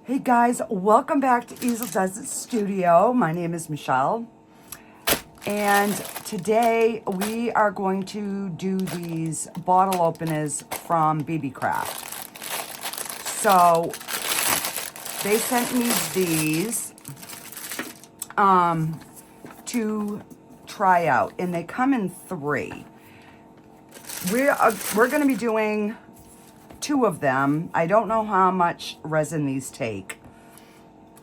Hey guys, welcome back to Easel Does It Studio. My name is Michelle, and today we are going to do these bottle openers from Beebeecraft. So they sent me these to try out, and they come in 3. We're going to be doing 2 of them. I don't know how much resin these take.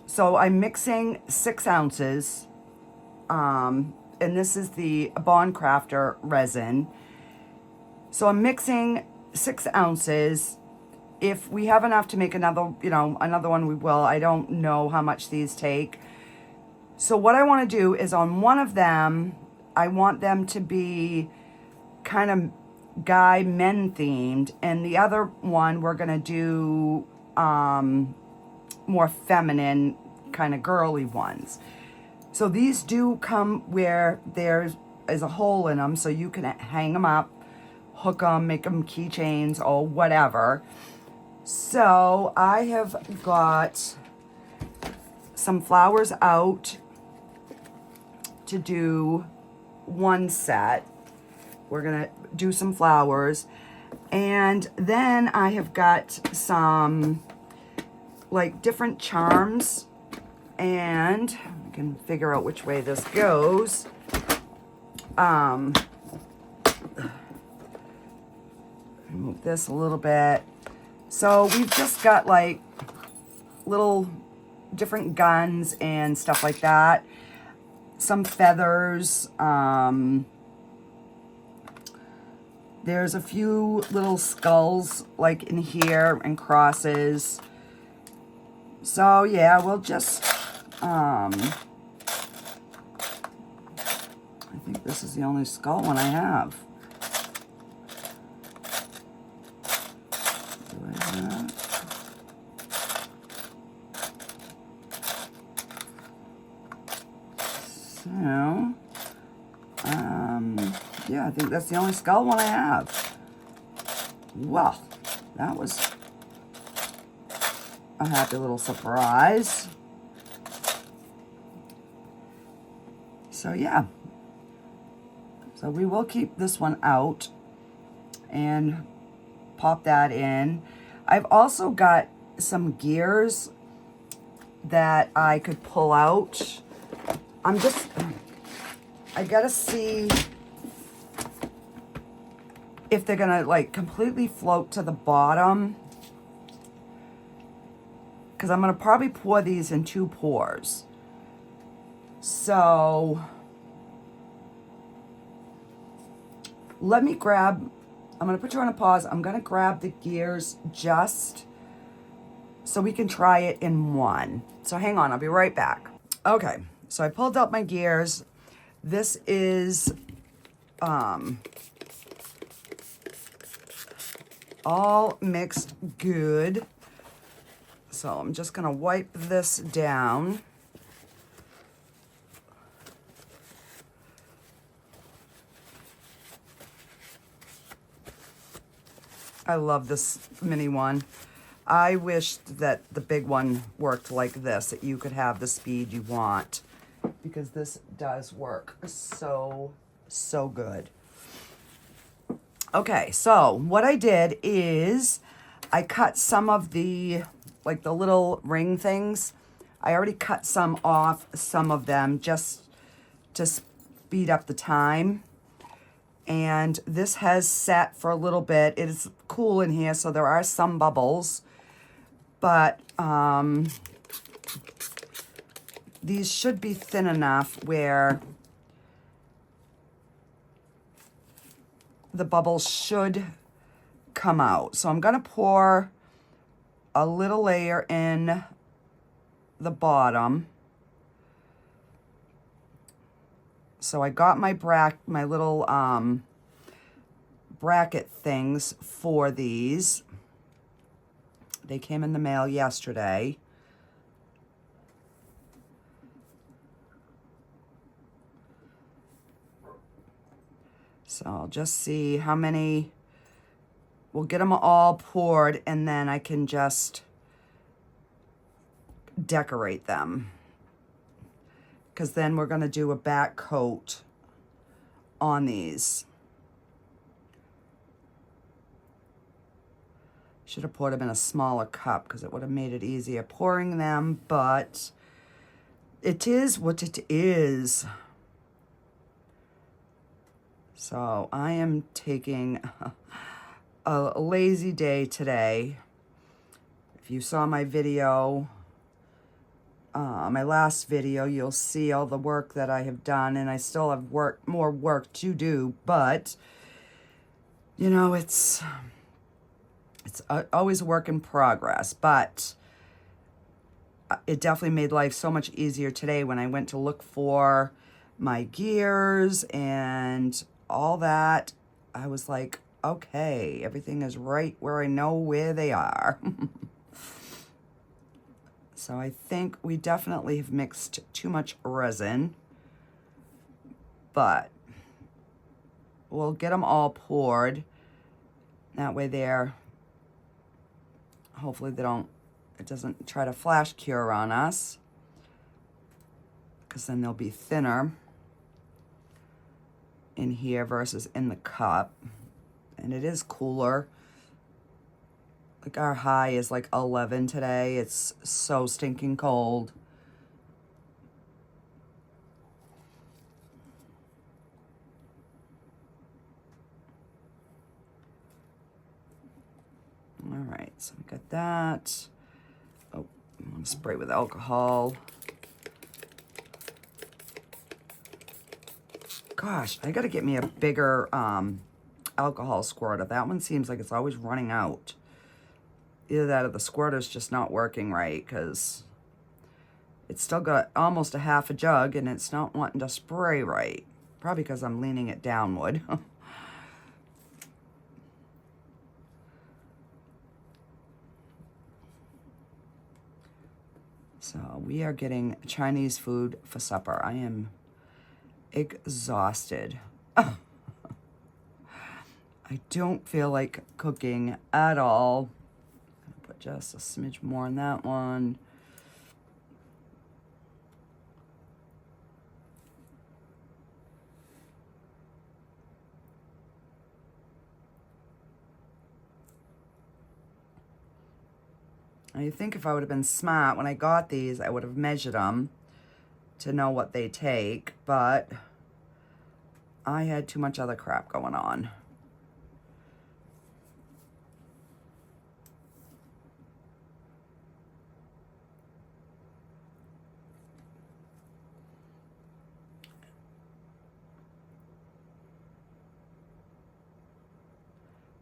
So I'm mixing 6 ounces. And this is the Craftor resin. So I'm mixing 6 ounces. If we have enough to make another, another one, we will. I don't know how much these take. So what I want to do is on one of them, I want them to be kind of guy men themed, and the other one we're gonna do more feminine kind of girly ones. So these do come where there is a hole in them, so you can hang them up, hook them, make them keychains or whatever. So I have got some flowers out to do one set. We're gonna do some flowers, and then I have got some like different charms, and I can figure out which way this goes. Move this a little bit. So we've just got like little different guns and stuff like that. Some feathers. There's a few little skulls like in here and crosses. So yeah, we'll just, I think this is the only skull one I have. Do I have? So, yeah, I think that's the only skull one I have. Well, that was a happy little surprise. So yeah. So we will keep this one out and pop that in. I've also got some gears that I could pull out. I gotta see if they're gonna like completely float to the bottom, because I'm gonna probably pour these in 2 pours. So let me grab, I'm gonna put you on a pause. I'm gonna grab the gears just so we can try it in one. So hang on, I'll be right back. Okay, so I pulled out my gears. This is all mixed good. So I'm just gonna wipe this down. I love this mini one. I wish that the big one worked like this, that you could have the speed you want, because this does work so good. Okay, so what I did is I cut some of the, like the little ring things. I already cut some off, some of them, just to speed up the time. And this has set for a little bit. It is cool in here, so there are some bubbles. But these should be thin enough where the bubbles should come out. So I'm gonna pour a little layer in the bottom. So I got my little bracket things for these. They came in the mail yesterday. So I'll just see how many, we'll get them all poured, and then I can just decorate them. Because then we're going to do a back coat on these. Should have poured them in a smaller cup because it would have made it easier pouring them, but it is what it is. So I am taking a lazy day today. If you saw my video, my last video, you'll see all the work that I have done, and I still have more work to do, but you know, it's always a work in progress, but it definitely made life so much easier today when I went to look for my gears and all that. I was like, okay, everything is right where I know where they are. So I think we definitely have mixed too much resin, but we'll get them all poured. That way they're, hopefully it doesn't try to flash cure on us, because then they'll be thinner in here versus in the cup. And it is cooler. Like our high is like 11 today. It's so stinking cold. All right, so we got that. Oh, I want to spray with alcohol. Gosh, I got to get me a bigger alcohol squirter. That one seems like it's always running out. Either that or the squirter's just not working right, because it's still got almost a half a jug and it's not wanting to spray right. Probably because I'm leaning it downward. So we are getting Chinese food for supper. I am exhausted. I don't feel like cooking at all. I'm gonna put just a smidge more on that one. I think if I would have been smart when I got these, I would have measured them to know what they take, but I had too much other crap going on.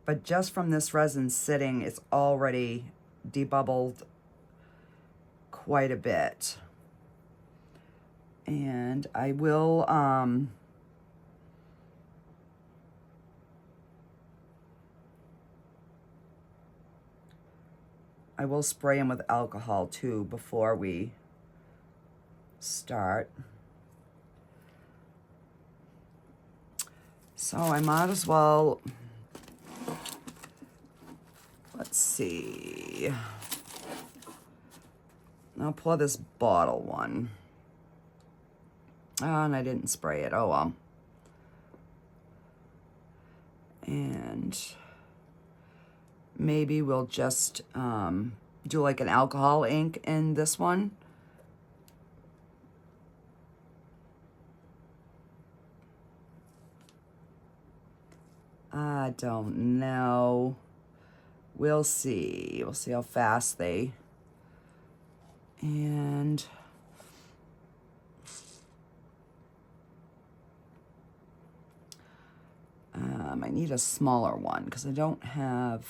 But just from this resin sitting, it's already debubbled quite a bit. And I will spray them with alcohol too before we start. So I might as well, let's see. I'll pour this bottle one. Oh, and I didn't spray it. Oh, well. And maybe we'll just do like an alcohol ink in this one. I don't know. We'll see. We'll see how fast they... And I need a smaller one because I don't have...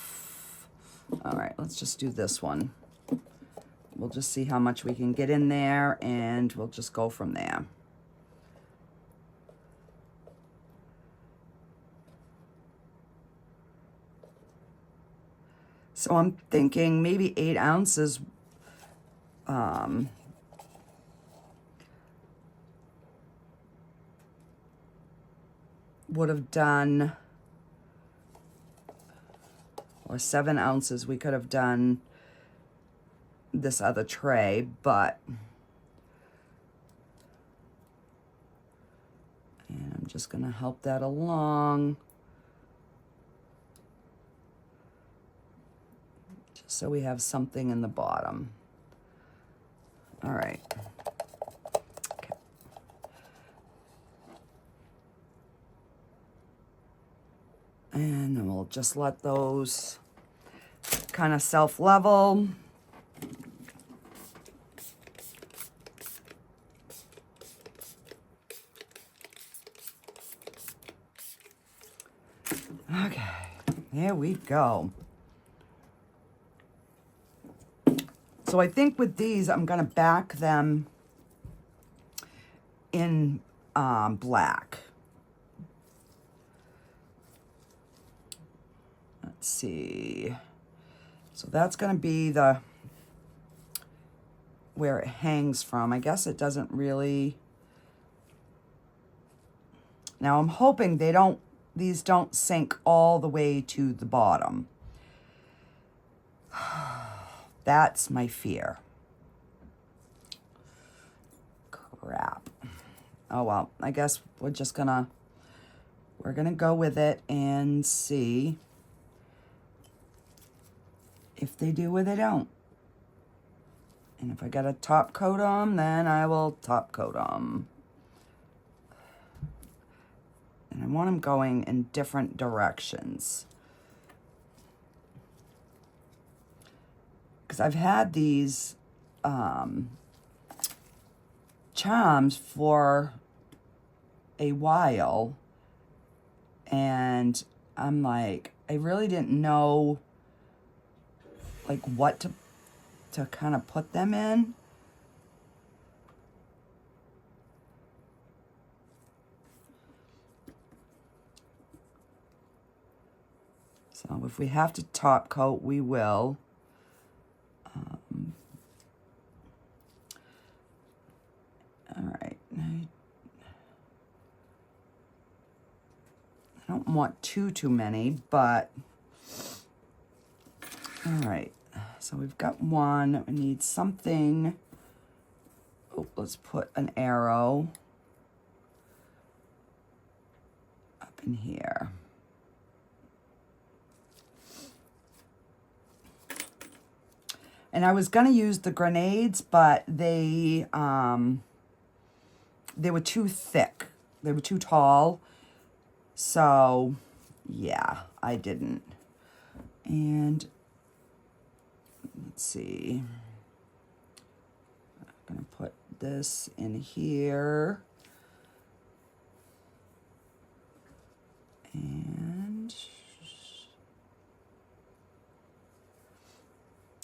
All right, let's just do this one. We'll just see how much we can get in there, and we'll just go from there. So I'm thinking maybe 8 ounces would have done, or 7 ounces we could have done this other tray, but and I'm just gonna help that along. Just so we have something in the bottom. All right. Okay. And then we'll just let those kind of self-level. Okay, there we go. So I think with these, I'm gonna back them in black. Let's see. So that's gonna be where it hangs from. I guess it doesn't really. Now I'm hoping these don't sink all the way to the bottom. That's my fear. Crap. Oh well, I guess we're gonna go with it and see if they do or they don't. And if I gotta top coat them, then I will top coat them. And I want them going in different directions. Because I've had these charms for a while, and I'm like, I really didn't know like what to kind of put them in. So if we have to top coat, we will. All right. I don't want too many, but all right. So we've got one. We need something. Oh, let's put an arrow up in here. And I was gonna use the grenades, but they were too thick. They were too tall. So yeah, I didn't. And let's see. I'm gonna put this in here.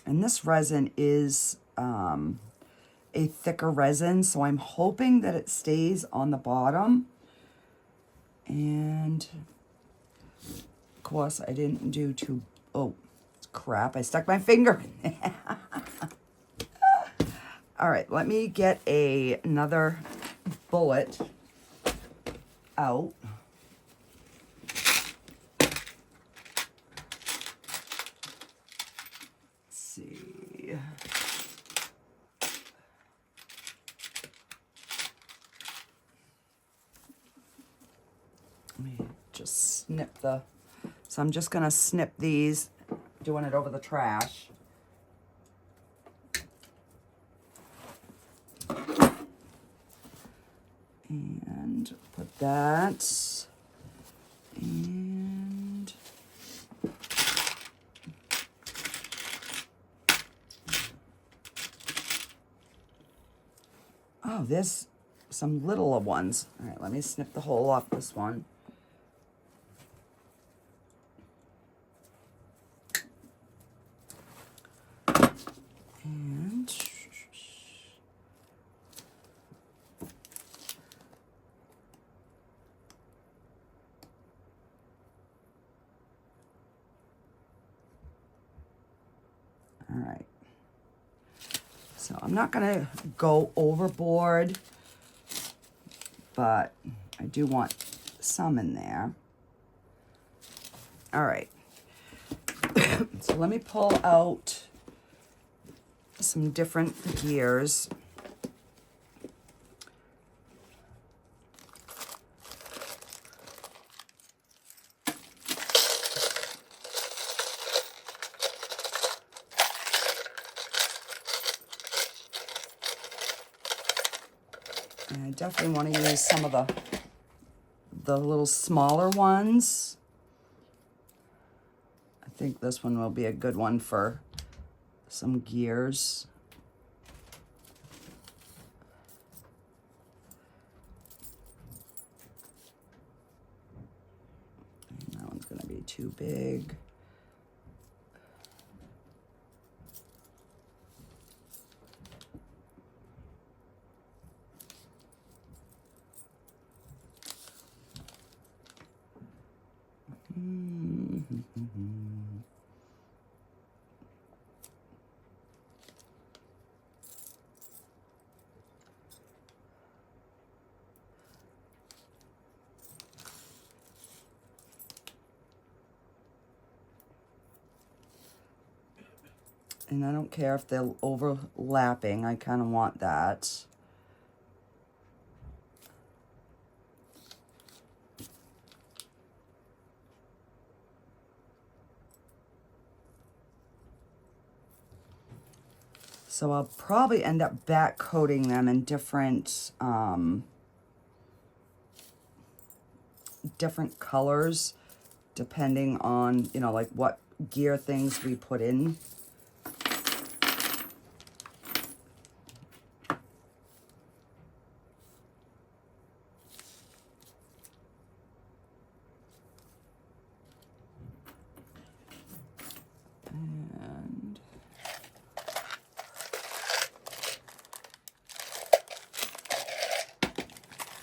And this resin is a thicker resin, so I'm hoping that it stays on the bottom. And of course, I didn't do too, oh, crap, I stuck my finger in there. All right, let me get another bullet out. Snip so I'm just gonna snip these, doing it over the trash. And put that, and oh, there's some littler ones. All right, let me snip the hole off this one. All right, so I'm not gonna go overboard, but I do want some in there. All right, so let me pull out some different gears. And I definitely want to use some of the little smaller ones. I think this one will be a good one for some gears. And that one's going to be too big. And I don't care if they're overlapping, I kind of want that. So I'll probably end up back coating them in different different colors, depending on, you know, like what gear things we put in. And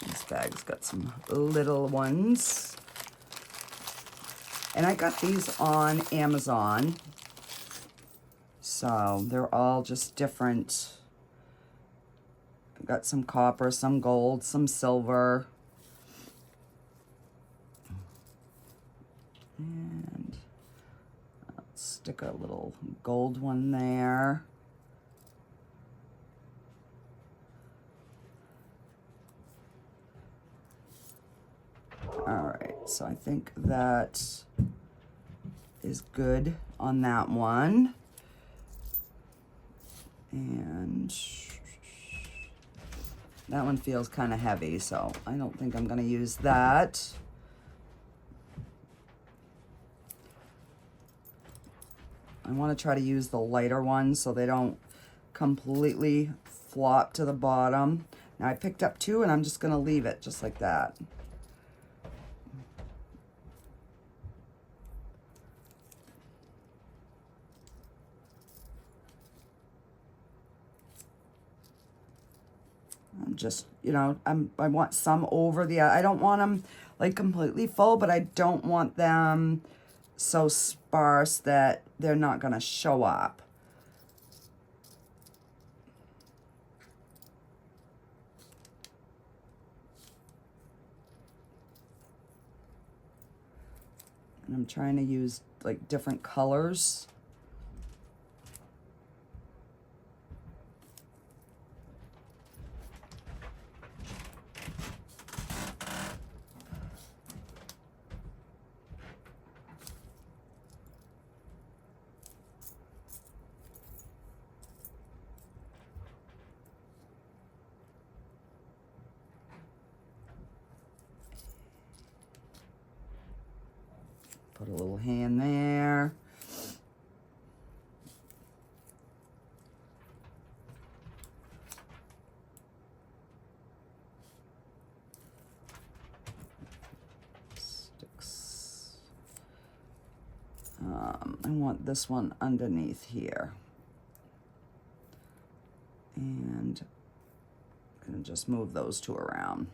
this bag's got some little ones. And I got these on Amazon. So they're all just different. I've got some copper, some gold, some silver. And let's stick a little gold one there. All right, so I think that is good on that one. And that one feels kind of heavy, so I don't think I'm going to use that. I want to try to use the lighter ones so they don't completely flop to the bottom. Now I picked up two and I'm just going to leave it just like that. I'm just, you know, I want some over the, I don't want them like completely full, but I don't want them so sparse that they're not going to show up. And I'm trying to use like different colors. Put a little hand there. Sticks. I want this one underneath here. And I'm gonna just move those two around.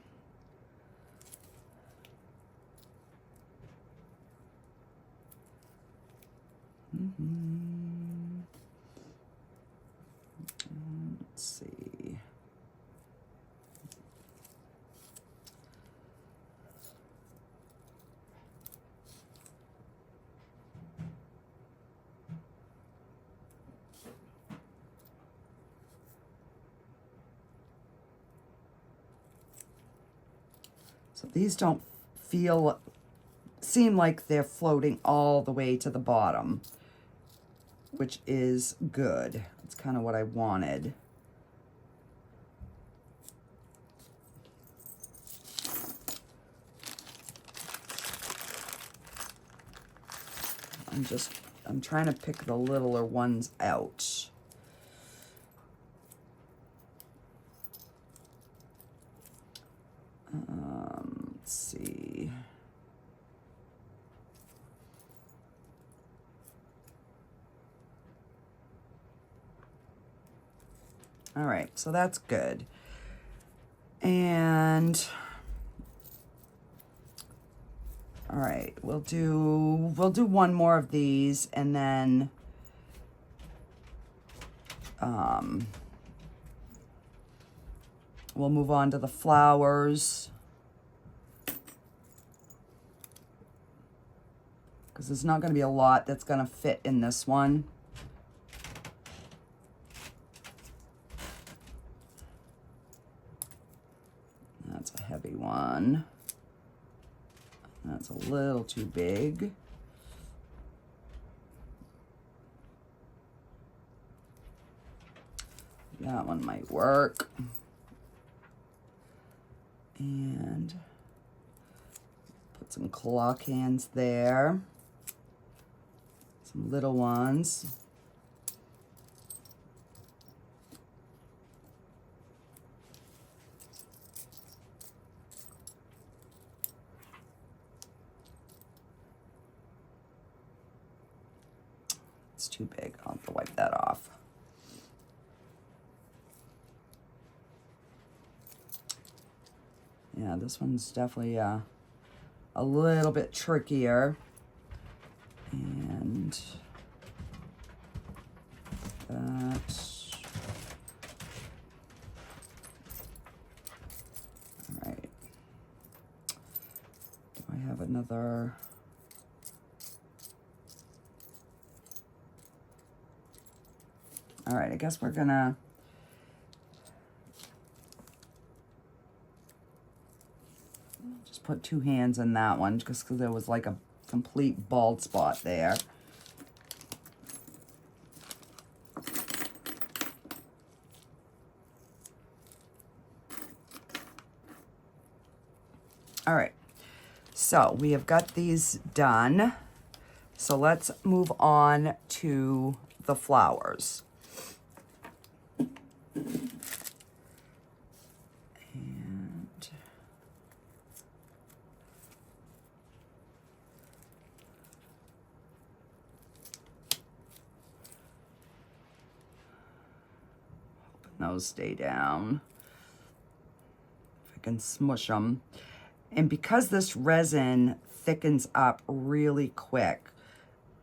Let's see. So these don't seem like they're floating all the way to the bottom, which is good. It's kind of what I wanted. I'm trying to pick the littler ones out. Let's see. All right, so that's good. And all right, we'll do one more of these, and then we'll move on to the flowers, because there's not going to be a lot that's going to fit in this one. That's a heavy one. That's a little too big. That one might work. And put some claw cans there. Some little ones. It's too big. I'll have to wipe that off. Yeah, this one's definitely a little bit trickier. And that. All right. Do I have another? All right, I guess we're gonna just put 2 hands in that one, just because there was like a complete bald spot there. All right, so we have got these done. So let's move on to the flowers. Those stay down. If I can smush them. And because this resin thickens up really quick,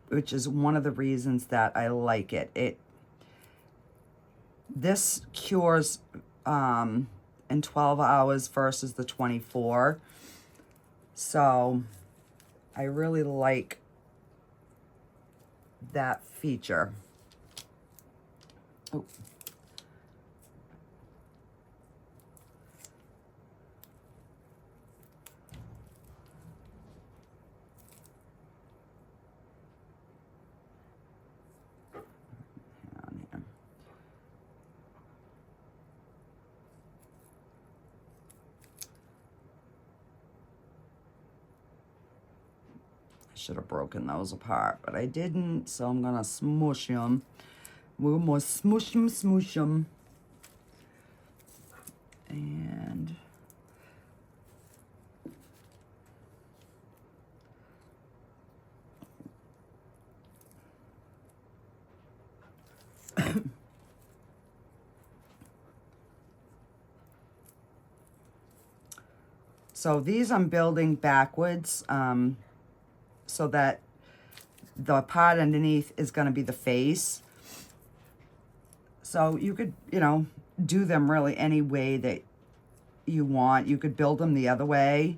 which is one of the reasons that I like it, this cures in 12 hours versus the 24. So I really like that feature. Oh. Should have broken those apart, but I didn't, so I'm gonna smush them. We're gonna smush them. And so these I'm building backwards, so that the part underneath is going to be the face. So you could, you know, do them really any way that you want. You could build them the other way.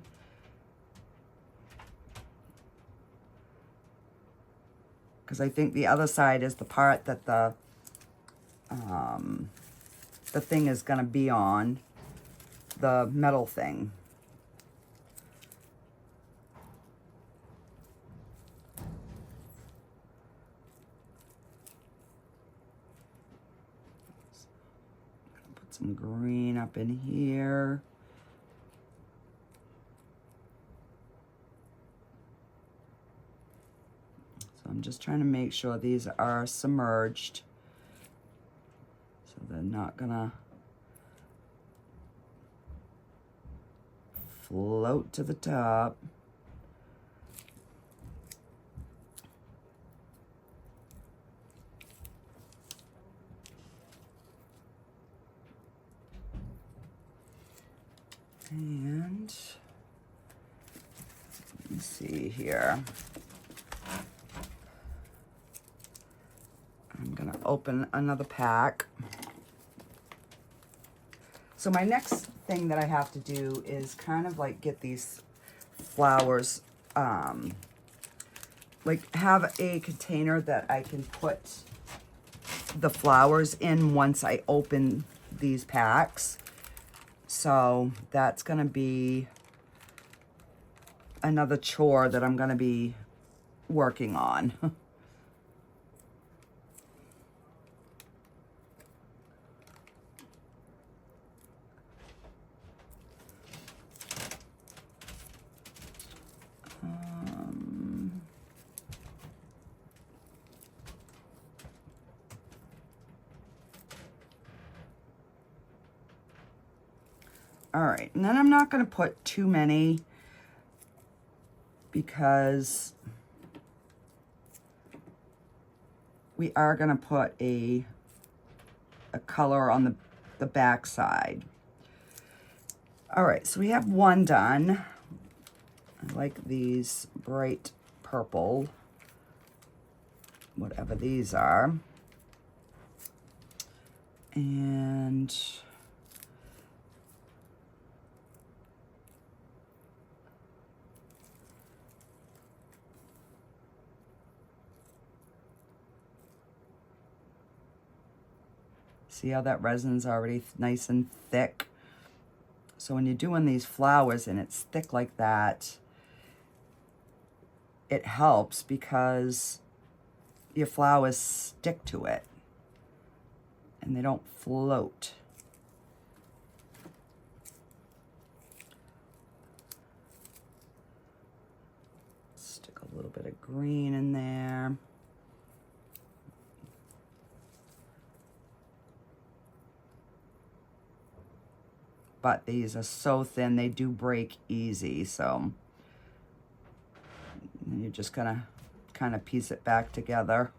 Because I think the other side is the part that the thing is going to be on, the metal thing. some green up in here. So I'm just trying to make sure these are submerged, so they're not gonna float to the top. And let me see here. I'm gonna open another pack. So my next thing that I have to do is kind of like get these flowers, like have a container that I can put the flowers in once I open these packs. So that's gonna be another chore that I'm gonna be working on. All right, and then I'm not going to put too many because we are going to put a color on the back side. All right, so we have one done. I like these bright purple, whatever these are. And see how that resin's already nice and thick? So when you're doing these flowers and it's thick like that, it helps because your flowers stick to it and they don't float. Stick a little bit of green in there. But these are so thin, they do break easy, so you're just gonna kind of piece it back together.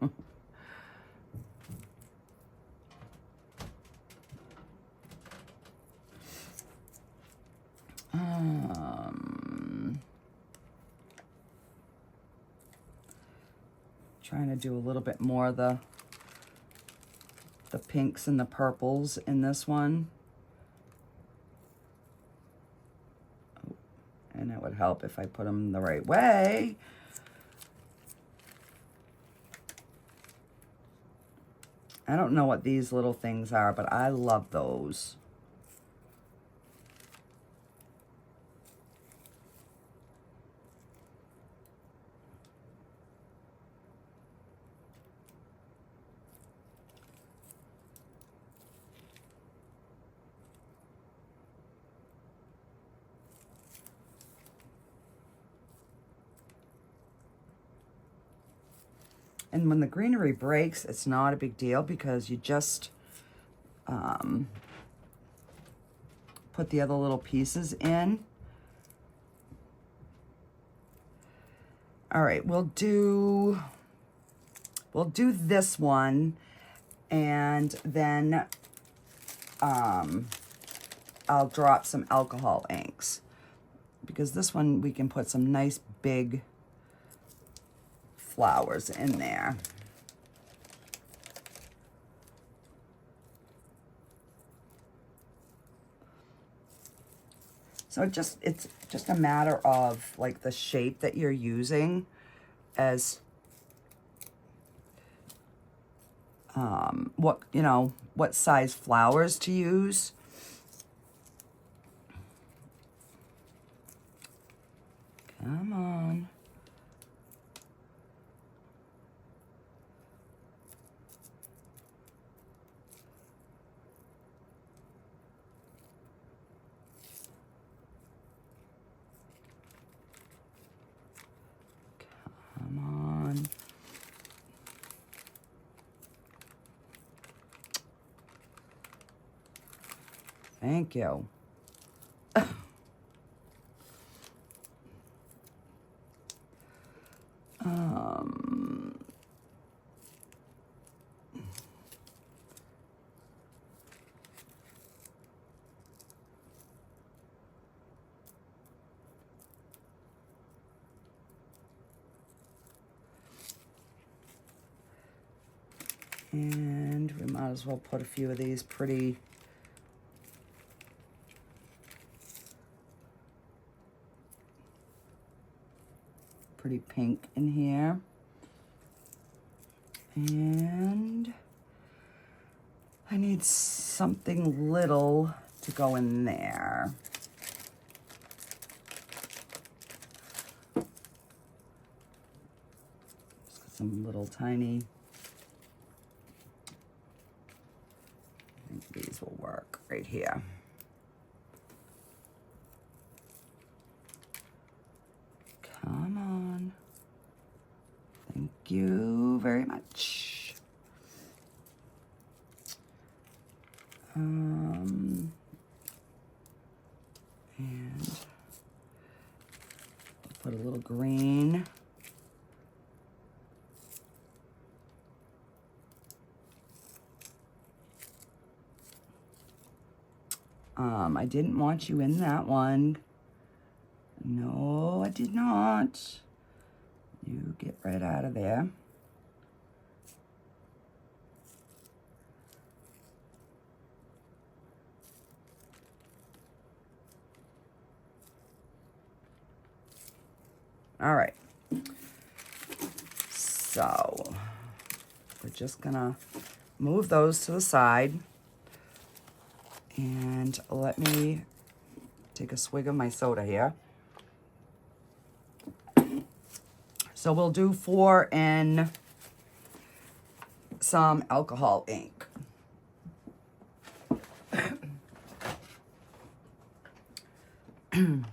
Trying to do a little bit more of the pinks and the purples in this one. And it would help if I put them the right way. I don't know what these little things are, but I love those. And when the greenery breaks, it's not a big deal because you just put the other little pieces in. All right, we'll do this one, and then I'll drop some alcohol inks because this one we can put some nice big flowers in there. So it's just a matter of like the shape that you're using as what size flowers to use. Come on. Thank you. And we might as well put a few of these pretty pink in here. And I need something little to go in there. Just some little tiny, I think these will work right here. Come on. Thank you very much. And put a little green. I didn't want you in that one. No, I did not. You get right out of there. All right. So we're just gonna move those to the side. And let me take a swig of my soda here. So we'll do 4 in some alcohol ink. And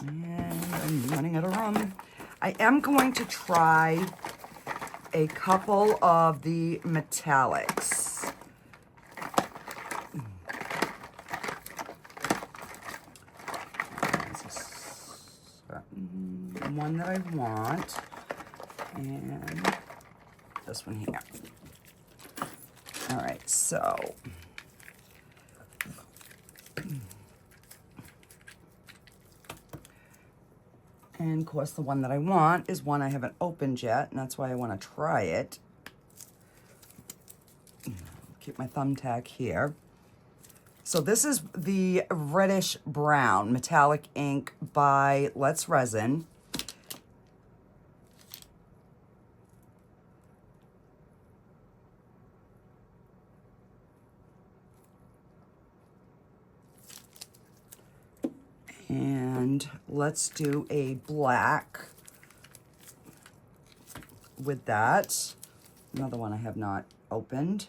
I'm running out of rum. I am going to try a couple of the metallics. One that I want, and this one here. All right, so and of course the one that I want is one I haven't opened yet, and that's why I want to try it. Keep my thumbtack here. So this is the reddish brown metallic ink by Let's Resin. And let's do a black with that. Another one I have not opened.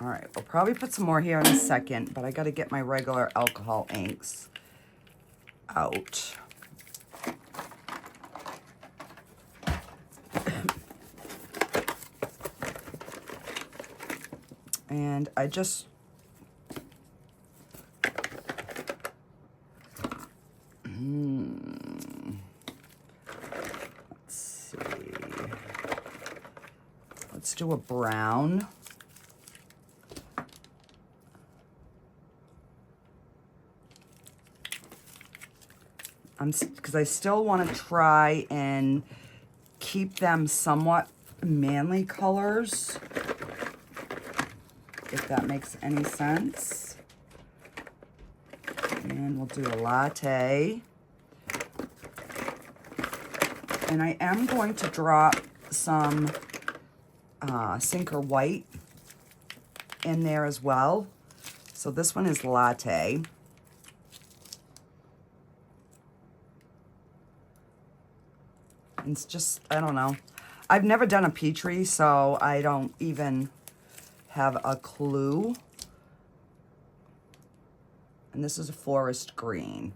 All right, we'll probably put some more here in a second, but I got to get my regular alcohol inks out. And I just let's see. Let's do a brown. Because I still want to try and keep them somewhat manly colors, if that makes any sense. And we'll do a latte. And I am going to drop some Sinker White in there as well. So this one is latte. It's just, I don't know. I've never done a Petri, so I don't even have a clue And this is a forest green.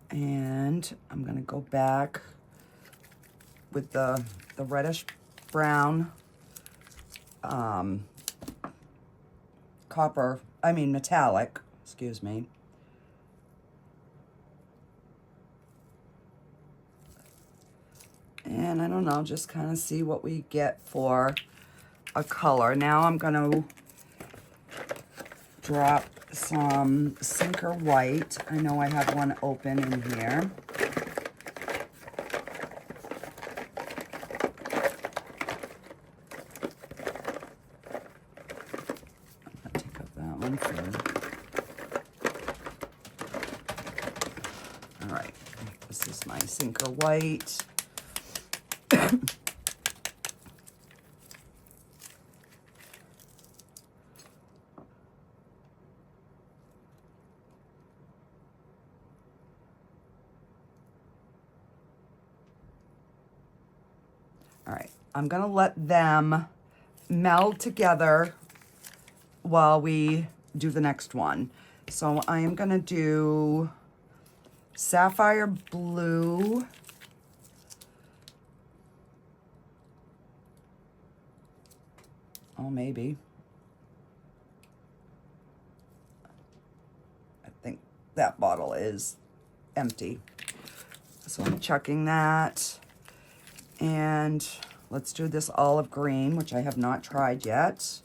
And I'm gonna go back with the reddish brown metallic, excuse me. And I don't know, just kind of see what we get for a color. Now I'm gonna drop some Sinker White. I know I have one open in here. I'll take up that one first. All right, this is my Sinker White. All right, I'm gonna let them meld together while we do the next one. So I am gonna do Sapphire Blue. Oh, maybe. I think that bottle is empty. So I'm chucking that. And let's do this olive green, which I have not tried yet.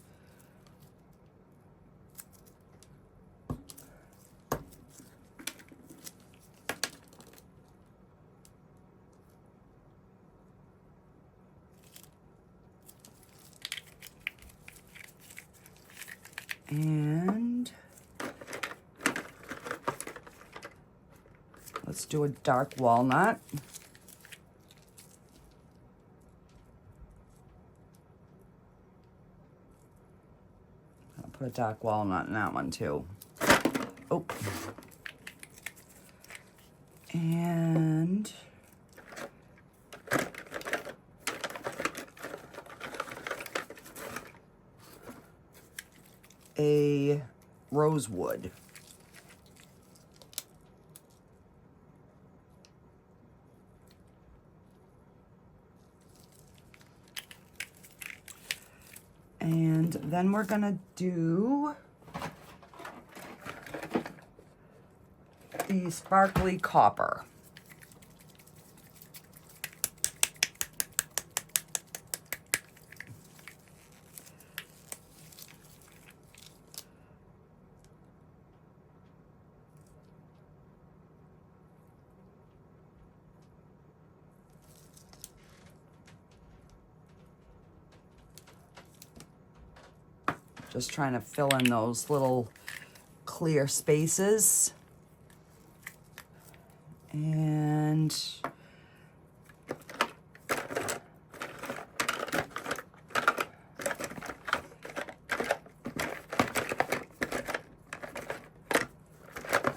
And let's do a dark walnut. Put a dark walnut in that one too. Oh. And a rosewood. And then we're gonna do the sparkly copper. Just trying to fill in those little clear spaces. And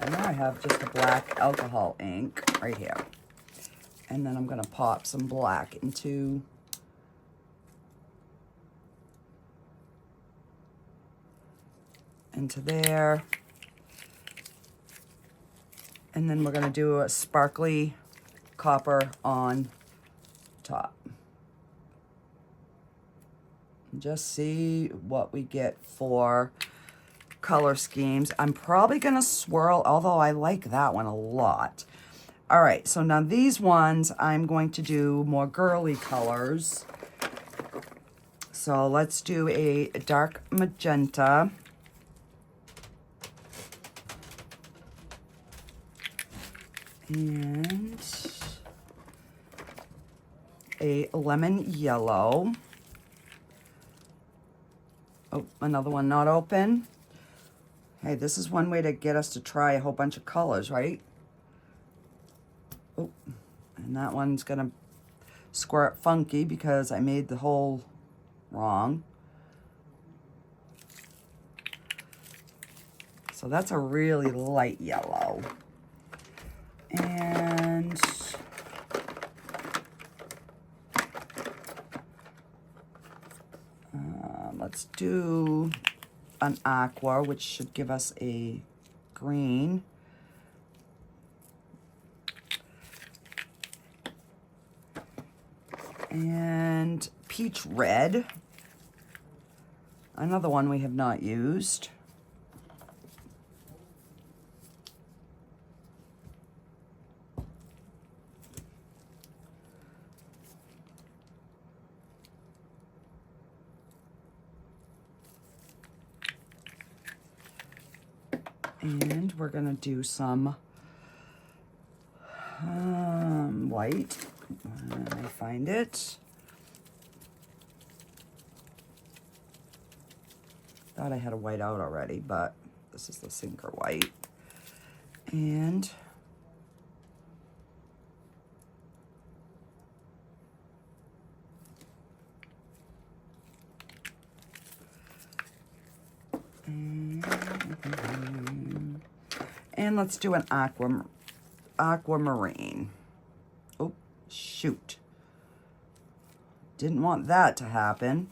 now I have just a black alcohol ink right here. And then I'm gonna pop some black into there. And then we're gonna do a sparkly copper on top. Just see what we get for color schemes. I'm probably gonna swirl, although I like that one a lot. All right, so now these ones, I'm going to do more girly colors. So let's do a dark magenta. And a lemon yellow. Oh, another one not open. Hey, this is one way to get us to try a whole bunch of colors, right? Oh, and that one's gonna squirt funky because I made the hole wrong. So that's a really light yellow. And let's do an aqua, which should give us a green. And peach red, another one we have not used. And we're gonna do some white. Let me find it. Thought I had a white out already, but this is the sinker white. And let's do an aquamarine. Oh, shoot. Didn't want that to happen.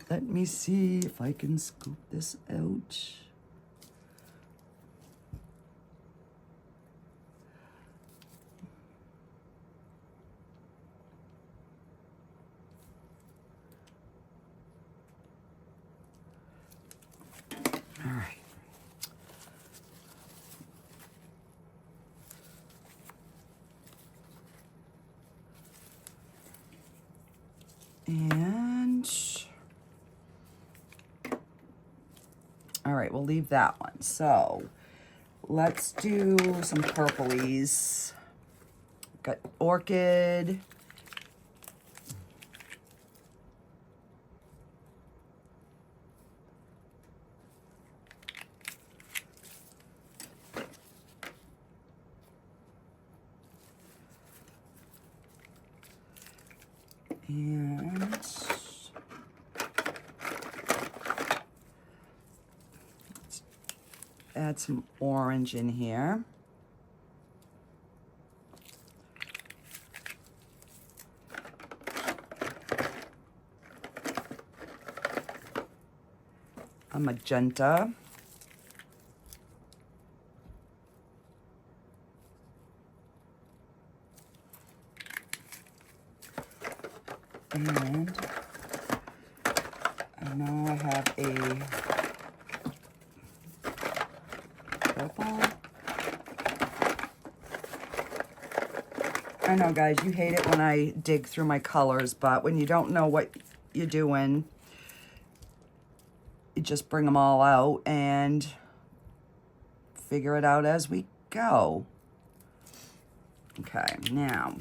Let me see if I can scoop this out. All right. And all right, we'll leave that one. So let's do some purplies. Got orchid. And let's add some orange in here. A magenta. And I know I have a purple. I know, guys, you hate it when I dig through my colors, but when you don't know what you're doing, you just bring them all out and figure it out as we go. Okay, now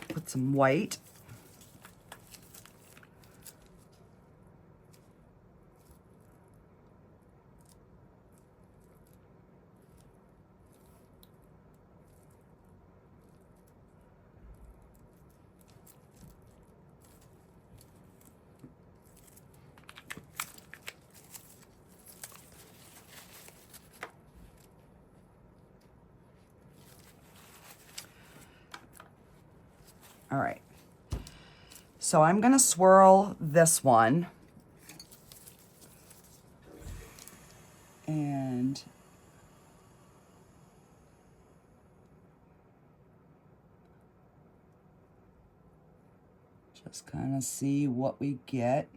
put some white. All right, so I'm gonna swirl this one and just kind of see what we get.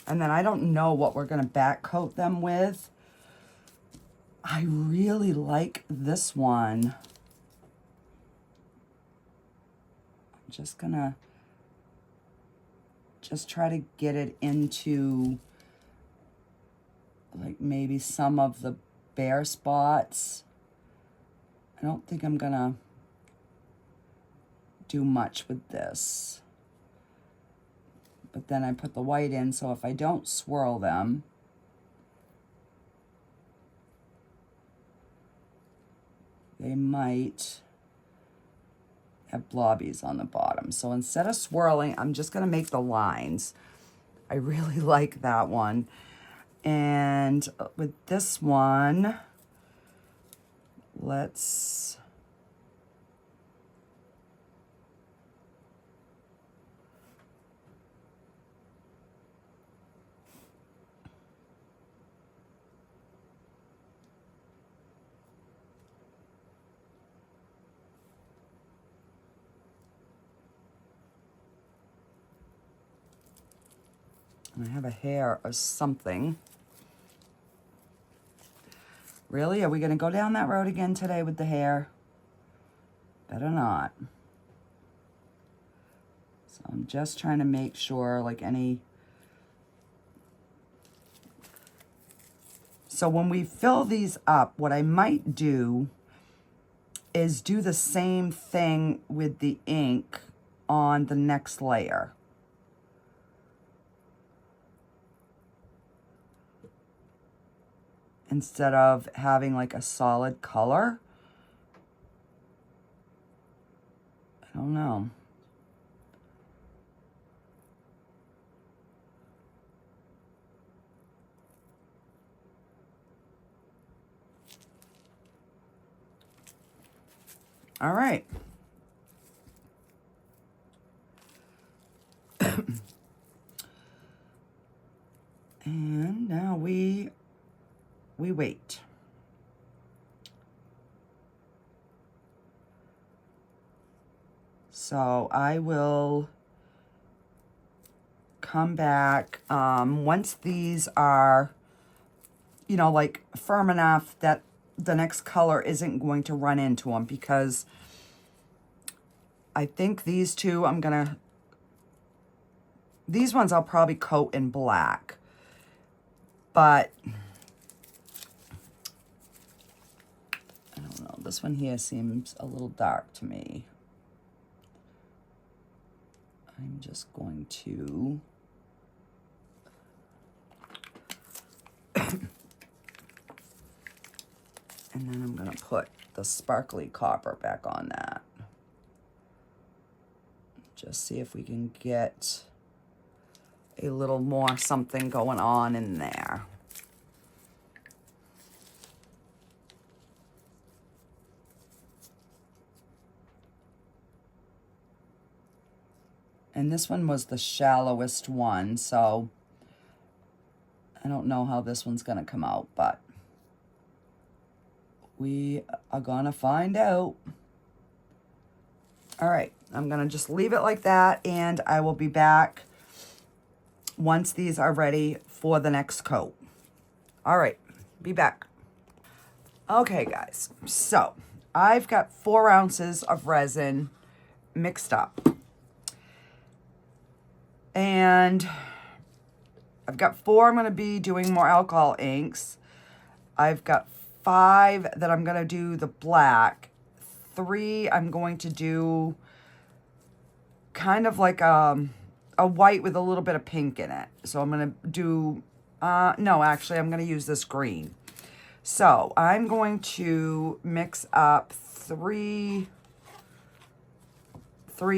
And then I don't know what we're going to back coat them with. I really like this one. I'm just going to try to get it into like maybe some of the bare spots. I don't think I'm going to do much with this. But then I put the white in, so if I don't swirl them, they might have blobbies on the bottom. So instead of swirling, I'm just gonna make the lines. I really like that one. And with this one, let's... I have a hair or something. Really? Are we going to go down that road again today with the hair? Better not. So I'm just trying to make sure, like any... So when we fill these up, what I might do is do the same thing with the ink on the next layer. Instead of having like a solid color. I don't know. All right. And now we wait. So I will come back once these are, you know, like firm enough that the next color isn't going to run into them, because I think these two these ones I'll probably coat in black, but I don't know, this one here seems a little dark to me. I'm just going to and then I'm going to put the sparkly copper back on that. Just see if we can get a little more something going on in there. And this one was the shallowest one, so I don't know how this one's going to come out, but we are going to find out. All right, I'm going to just leave it like that, and I will be back once these are ready for the next coat. All right, be back. Okay, guys, so I've got 4 ounces of resin mixed up. And I've got 4 I'm going to be doing more alcohol inks. I've got 5 that I'm going to do the black. 3 I'm going to do kind of like a white with a little bit of pink in it. So I'm going to do, no, actually I'm going to use this green. So I'm going to mix up 3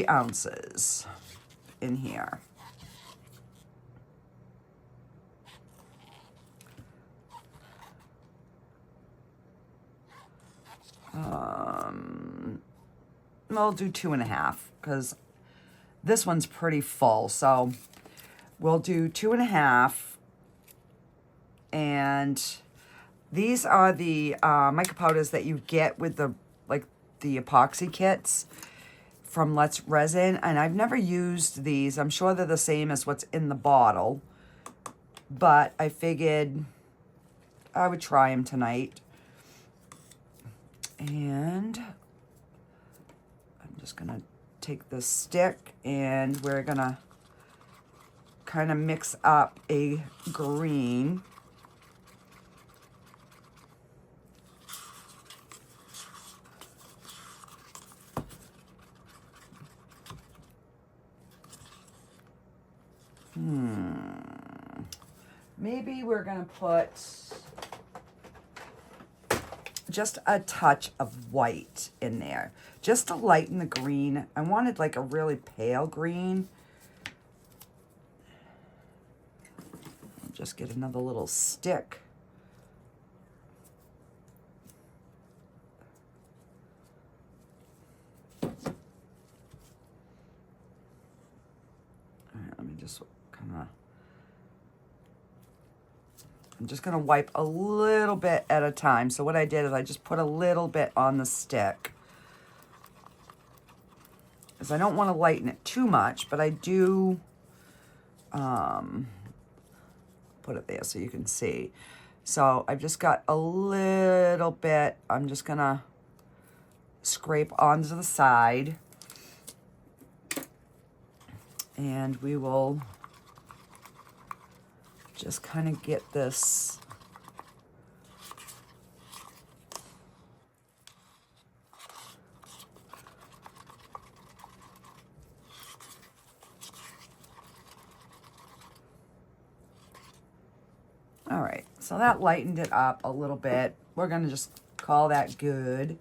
ounces in here. I'll do 2.5 because this one's pretty full. So we'll do 2.5. And these are the mica powders that you get with the epoxy kits from Let's Resin. And I've never used these. I'm sure they're the same as what's in the bottle, but I figured I would try them tonight. And I'm just gonna take this stick and we're gonna kind of mix up a green. Maybe we're gonna put just a touch of white in there, just to lighten the green. I wanted like a really pale green. I'm just get another little stick. All right, let me just kind of, I'm just going to wipe a little bit at a time. So what I did is I just put a little bit on the stick, because I don't want to lighten it too much, but I do put it there so you can see. So I've just got a little bit. I'm just going to scrape onto the side, and we will just kind of get this all right, so that lightened it up a little bit. We're gonna just call that good.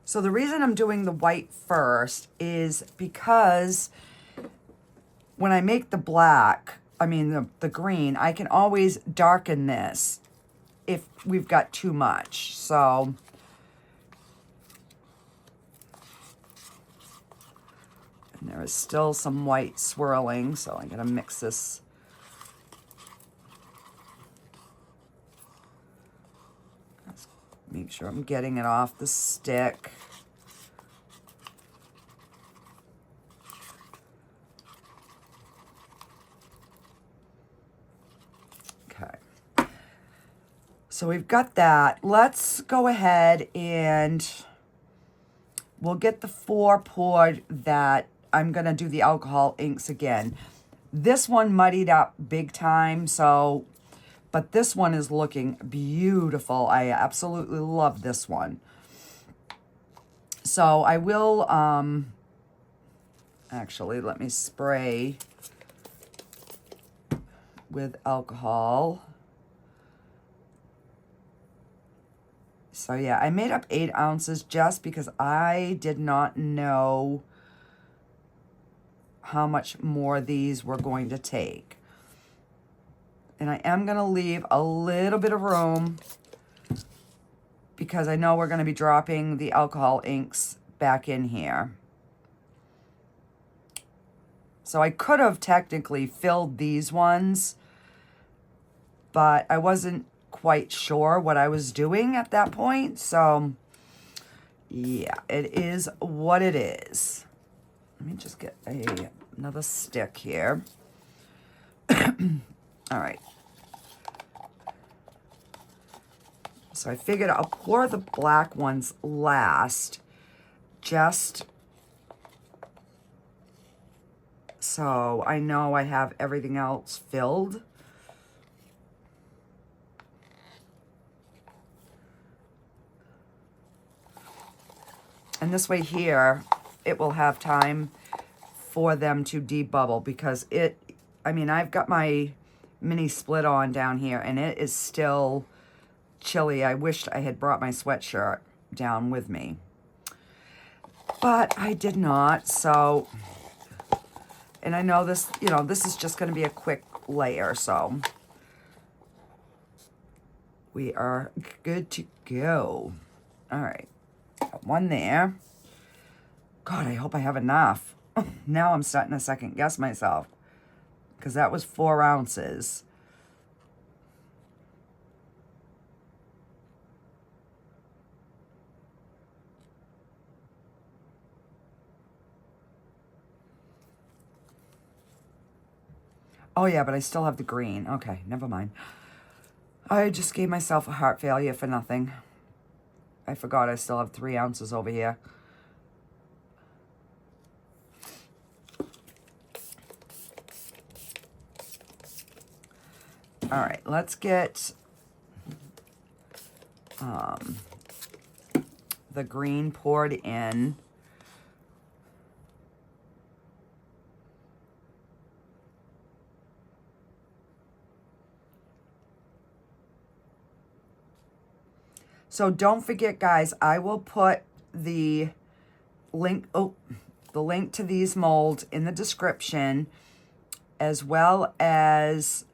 So the reason I'm doing the white first is because when I make the black, I mean the green, I can always darken this if we've got too much. So and there is still some white swirling, so I'm gonna mix this. Let's make sure I'm getting it off the stick. So we've got that. Let's go ahead and we'll get the 4 poured that I'm going to do the alcohol inks again. This one muddied up big time, so, but this one is looking beautiful. I absolutely love this one. So I will, actually, let me spray with alcohol. So yeah, I made up 8 ounces just because I did not know how much more these were going to take. And I am going to leave a little bit of room because I know we're going to be dropping the alcohol inks back in here. So I could have technically filled these ones, but I wasn't quite sure what I was doing at that point. So yeah, it is what it is. Let me just get another stick here. All right. So I figured I'll pour the black ones last, just so I know I have everything else filled. And this way here, it will have time for them to debubble because I mean, I've got my mini split on down here and it is still chilly. I wished I had brought my sweatshirt down with me, but I did not. So, and I know this, you know, this is just going to be a quick layer. So we are good to go. All right. Got one there. God, I hope I have enough. Now I'm starting to second guess myself because that was 4 ounces. Oh yeah, but I still have the green. Okay, never mind. I just gave myself a heart failure for nothing. I forgot I still have 3 ounces over here. All right, let's get the green poured in. So don't forget, guys, I will put the link, the link to these molds in the description, as well as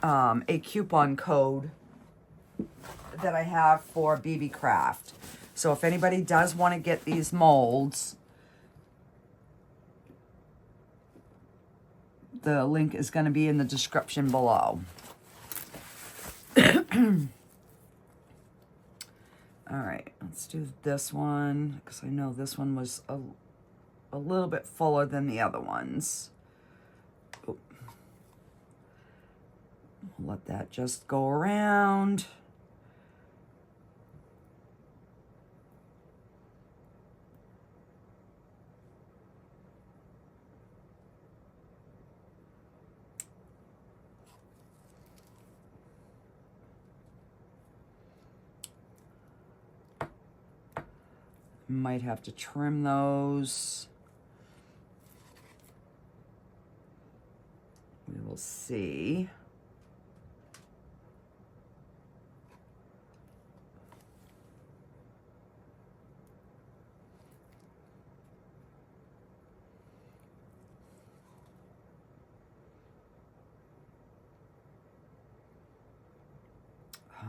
a coupon code that I have for Beebeecraft. So if anybody does want to get these molds, the link is going to be in the description below. All right, let's do this one because I know this one was a little bit fuller than the other ones. Oh. Let that just go around. Might have to trim those. We will see.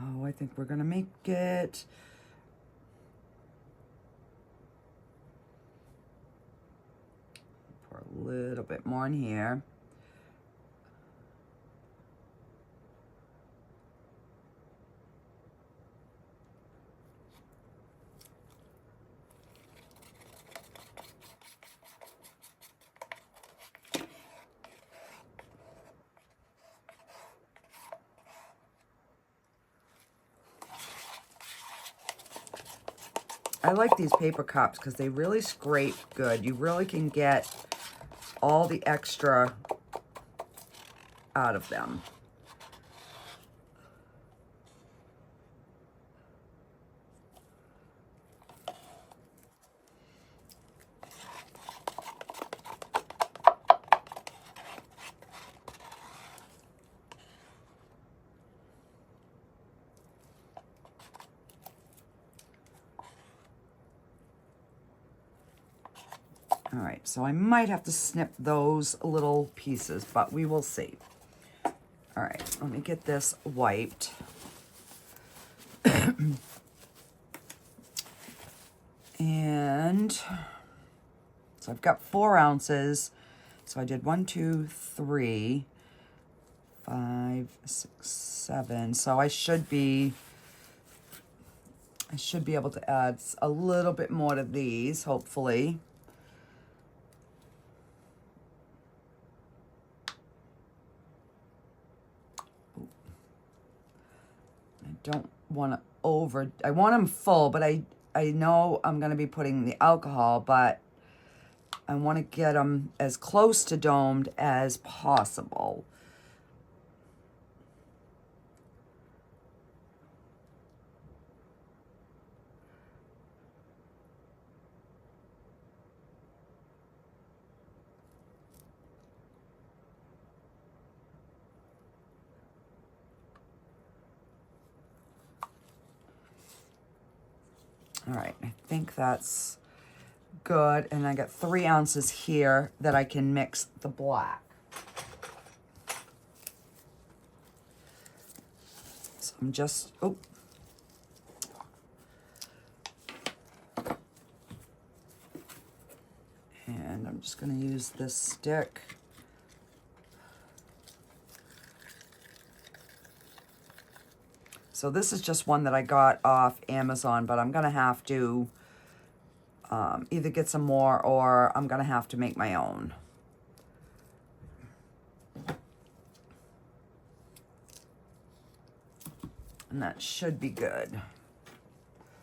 Oh, I think we're gonna make it. Pour a little bit more in here. I like these paper cups because they really scrape good. You really can get all the extra out of them. All right, so I might have to snip those little pieces, but we will see. All right, let me get this wiped. And so I've got 4 ounces. So I did 1, 2, 3, 5, 6, 7. So I should be able to add a little bit more to these, hopefully. Don't want to I want them full, but I know I'm going to be putting the alcohol, but I want to get them as close to domed as possible. All right, I think that's good. And I got 3 ounces here that I can mix the black. So I'm just, oh. And I'm just gonna use this stick. So this is just one that I got off Amazon, but I'm gonna have to either get some more or I'm gonna have to make my own. And that should be good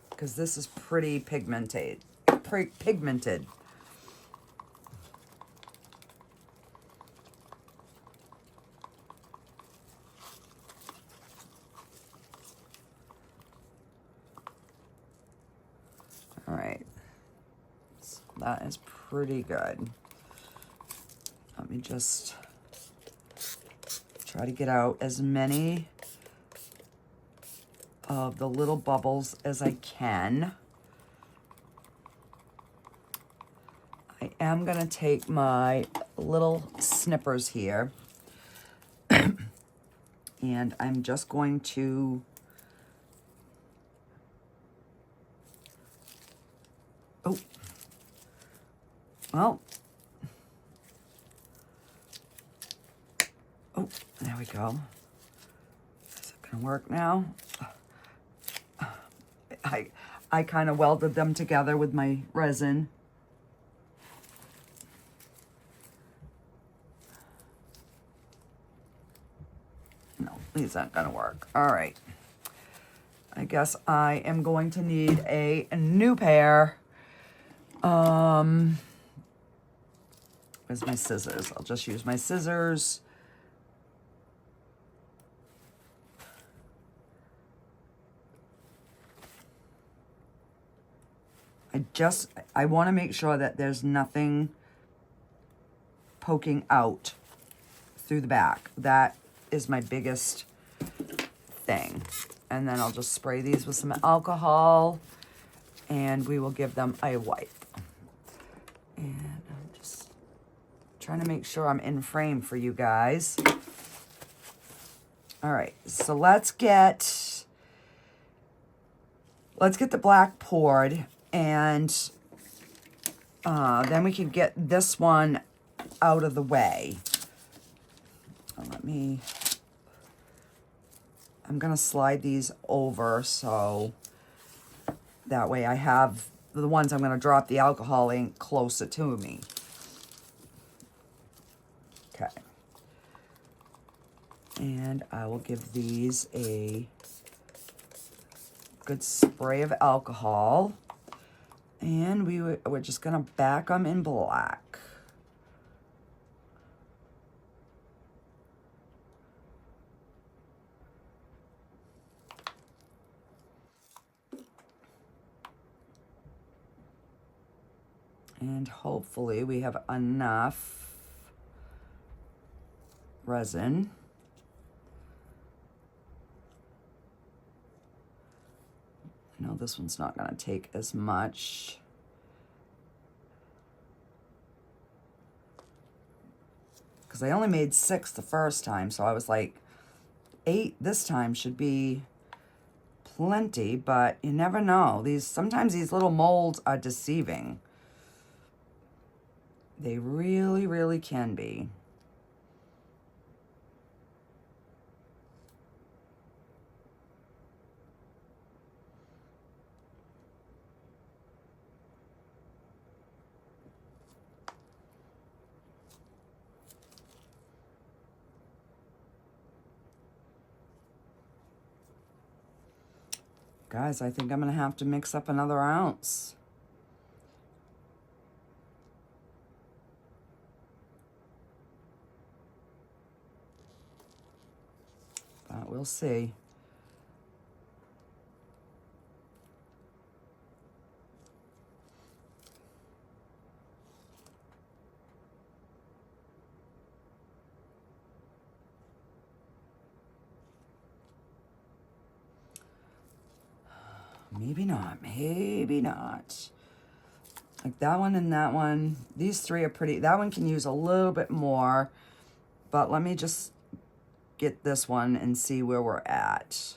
because this is pretty pigmented. All right, so that is pretty good. Let me just try to get out as many of the little bubbles as I can. I am gonna take my little snippers here And I'm just going to oh, well, oh, there we go. Is it gonna work now? I kind of welded them together with my resin. No, these aren't gonna work. All right. I guess I am going to need a new pair. Where's my scissors? I'll just use my scissors. I want to make sure that there's nothing poking out through the back. That is my biggest thing. And then I'll just spray these with some alcohol and we will give them a wipe. And I'm just trying to make sure I'm in frame for you guys. All right, so let's get the black poured, and then we can get this one out of the way. I'm gonna slide these over so that way I have the ones I'm gonna drop the alcohol in closer to me. Okay. And I will give these a good spray of alcohol. And we're just gonna back them in black. And hopefully we have enough resin. I know this one's not gonna take as much. Because I only made 6 the first time, so I was like, 8 this time should be plenty, but you never know. Sometimes these little molds are deceiving. They really, really can be. Guys, I think I'm gonna have to mix up another ounce. But we'll see. Maybe not, maybe not. Like that one and that one. These 3 are pretty. That one can use a little bit more, but let me just get this one and see where we're at.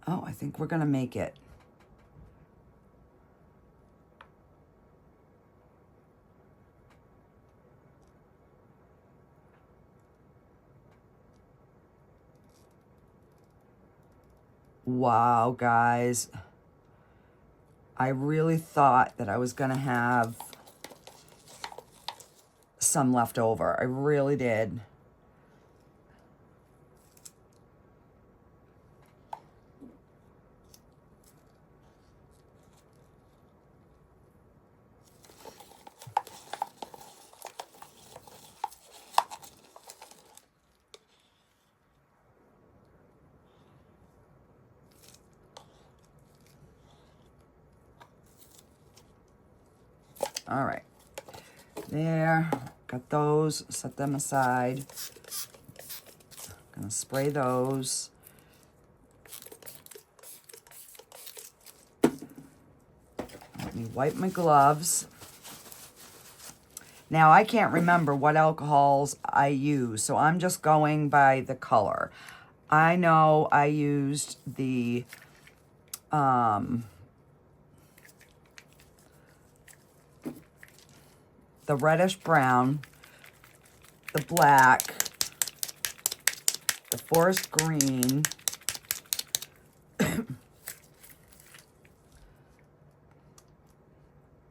Oh, I think we're gonna make it. Wow, guys. I really thought that I was gonna have some left over. I really did. All right, there, got those, set them aside. Gonna spray those. Let me wipe my gloves. Now, I can't remember what alcohols I use, so I'm just going by the color. I know I used the reddish brown, the black, the forest green,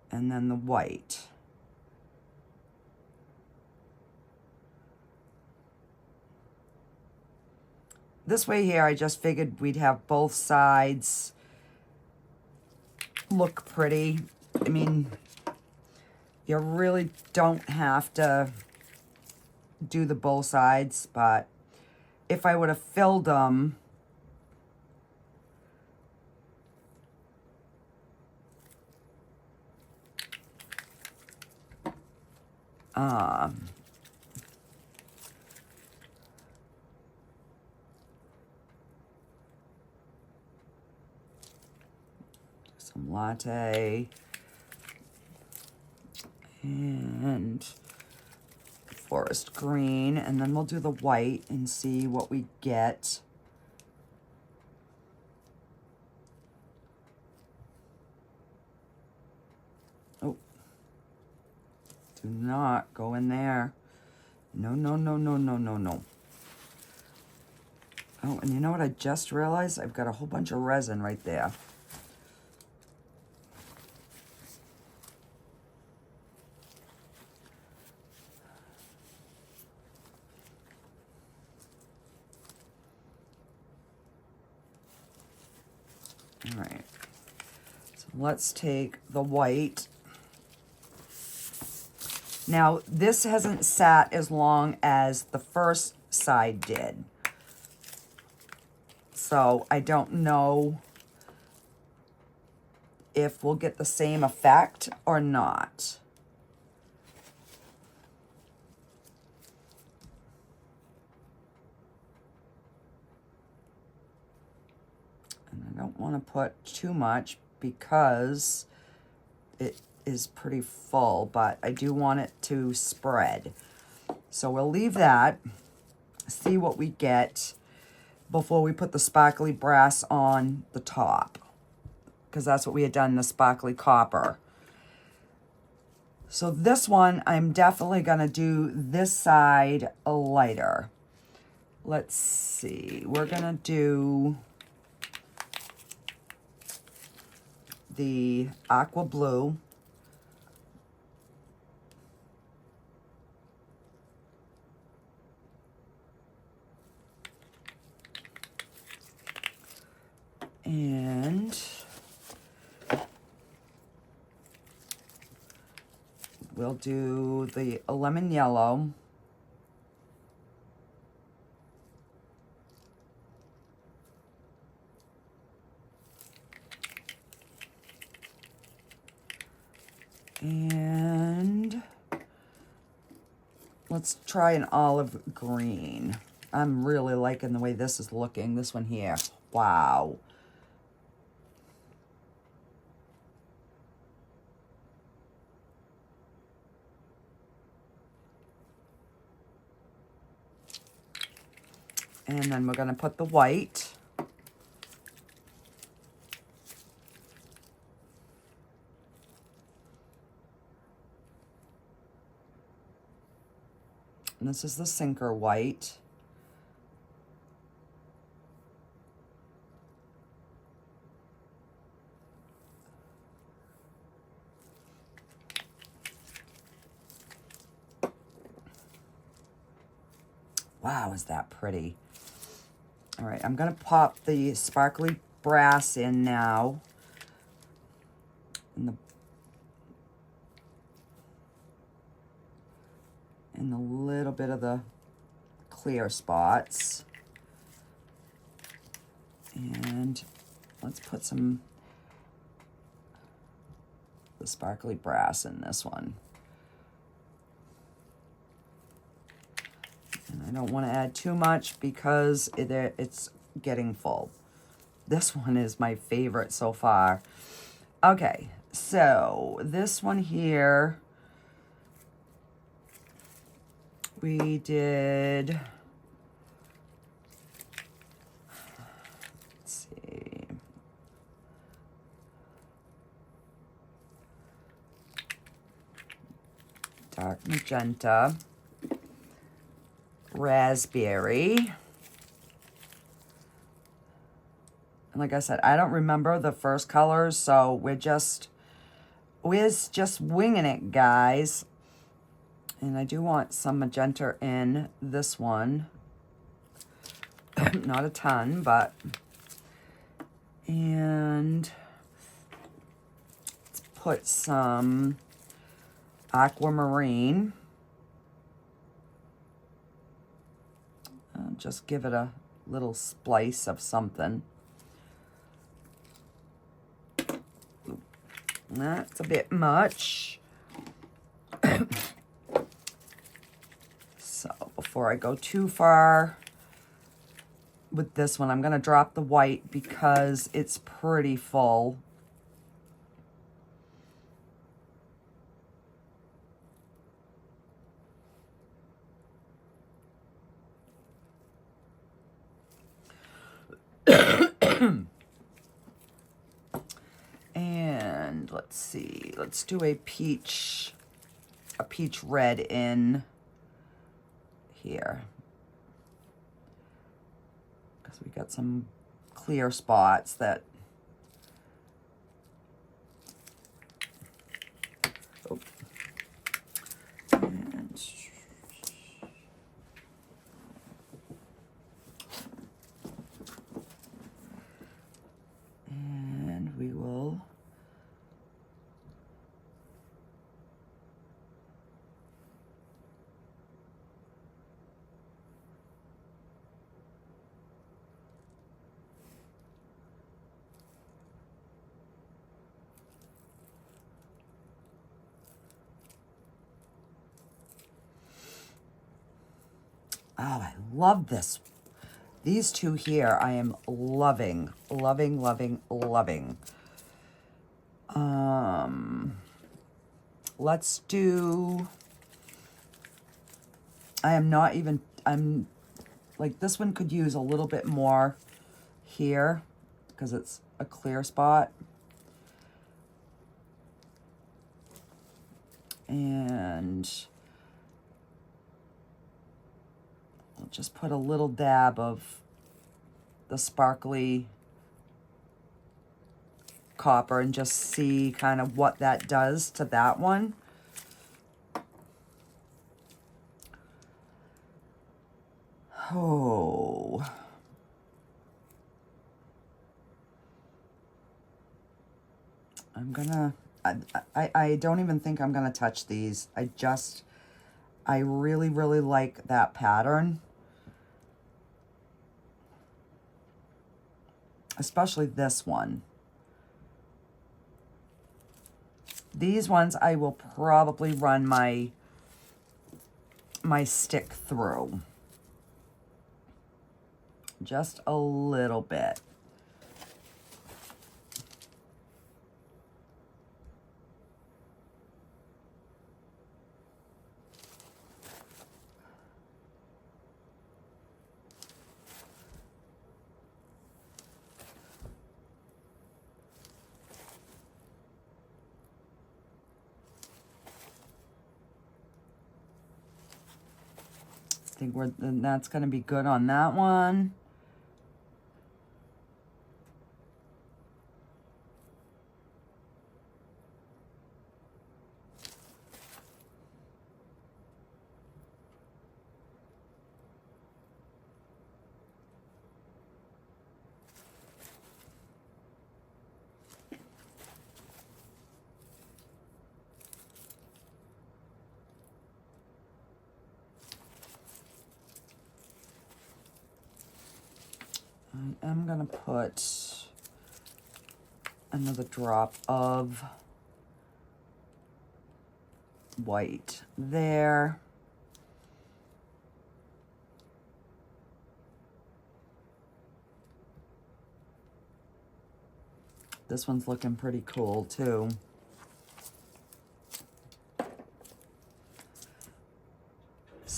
and then the white. This way here, I just figured we'd have both sides look pretty. I mean, you really don't have to do the both sides, but if I would have filled them, some latte and forest green, and then we'll do the white and see what we get. Oh, do not go in there. No, no, no, no, no, no, no. Oh, and you know what I just realized? I've got a whole bunch of resin right there. All right, so let's take the white. Now, this hasn't sat as long as the first side did. So I don't know if we'll get the same effect or not. And I don't want to put too much because it is pretty full, but I do want it to spread. So we'll leave that, see what we get before we put the sparkly brass on the top, because that's what we had done, the sparkly copper. So this one, I'm definitely going to do this side lighter. Let's see, we're going to do the aqua blue. And we'll do the lemon yellow. And let's try an olive green. I'm really liking the way this is looking. This one here. Wow. And then we're going to put the white. And this is the sinker white. Wow, is that pretty? All right, I'm going to pop the sparkly brass in now. And a little bit of the clear spots. And let's put some the sparkly brass in this one. And I don't want to add too much because it's getting full. This one is my favorite so far. Okay, So this one here, we did, let's see, dark magenta, raspberry. And like I said, I don't remember the first colors, so we're just winging it, guys. And I do want some magenta in this one. Not a ton, but... And let's put some aquamarine. Just give it a little splice of something. That's a bit much. So before I go too far with this one, I'm going to drop the white because it's pretty full. And let's see, let's do a peach red in here, because we got some clear spots that, oh, and we will oh, I love this. These two here, I am loving, loving, loving, loving. Let's do, I'm like, this one could use a little bit more here because it's a clear spot. And I'll just put a little dab of the sparkly copper and just see kind of what that does to that one. Oh. I'm gonna, I don't even think I'm gonna touch these. I really, really like that pattern. Especially this one. These ones I will probably run my stick through. Just a little bit. I think that's going to be good on that one. I'm going to put another drop of white there. This one's looking pretty cool too.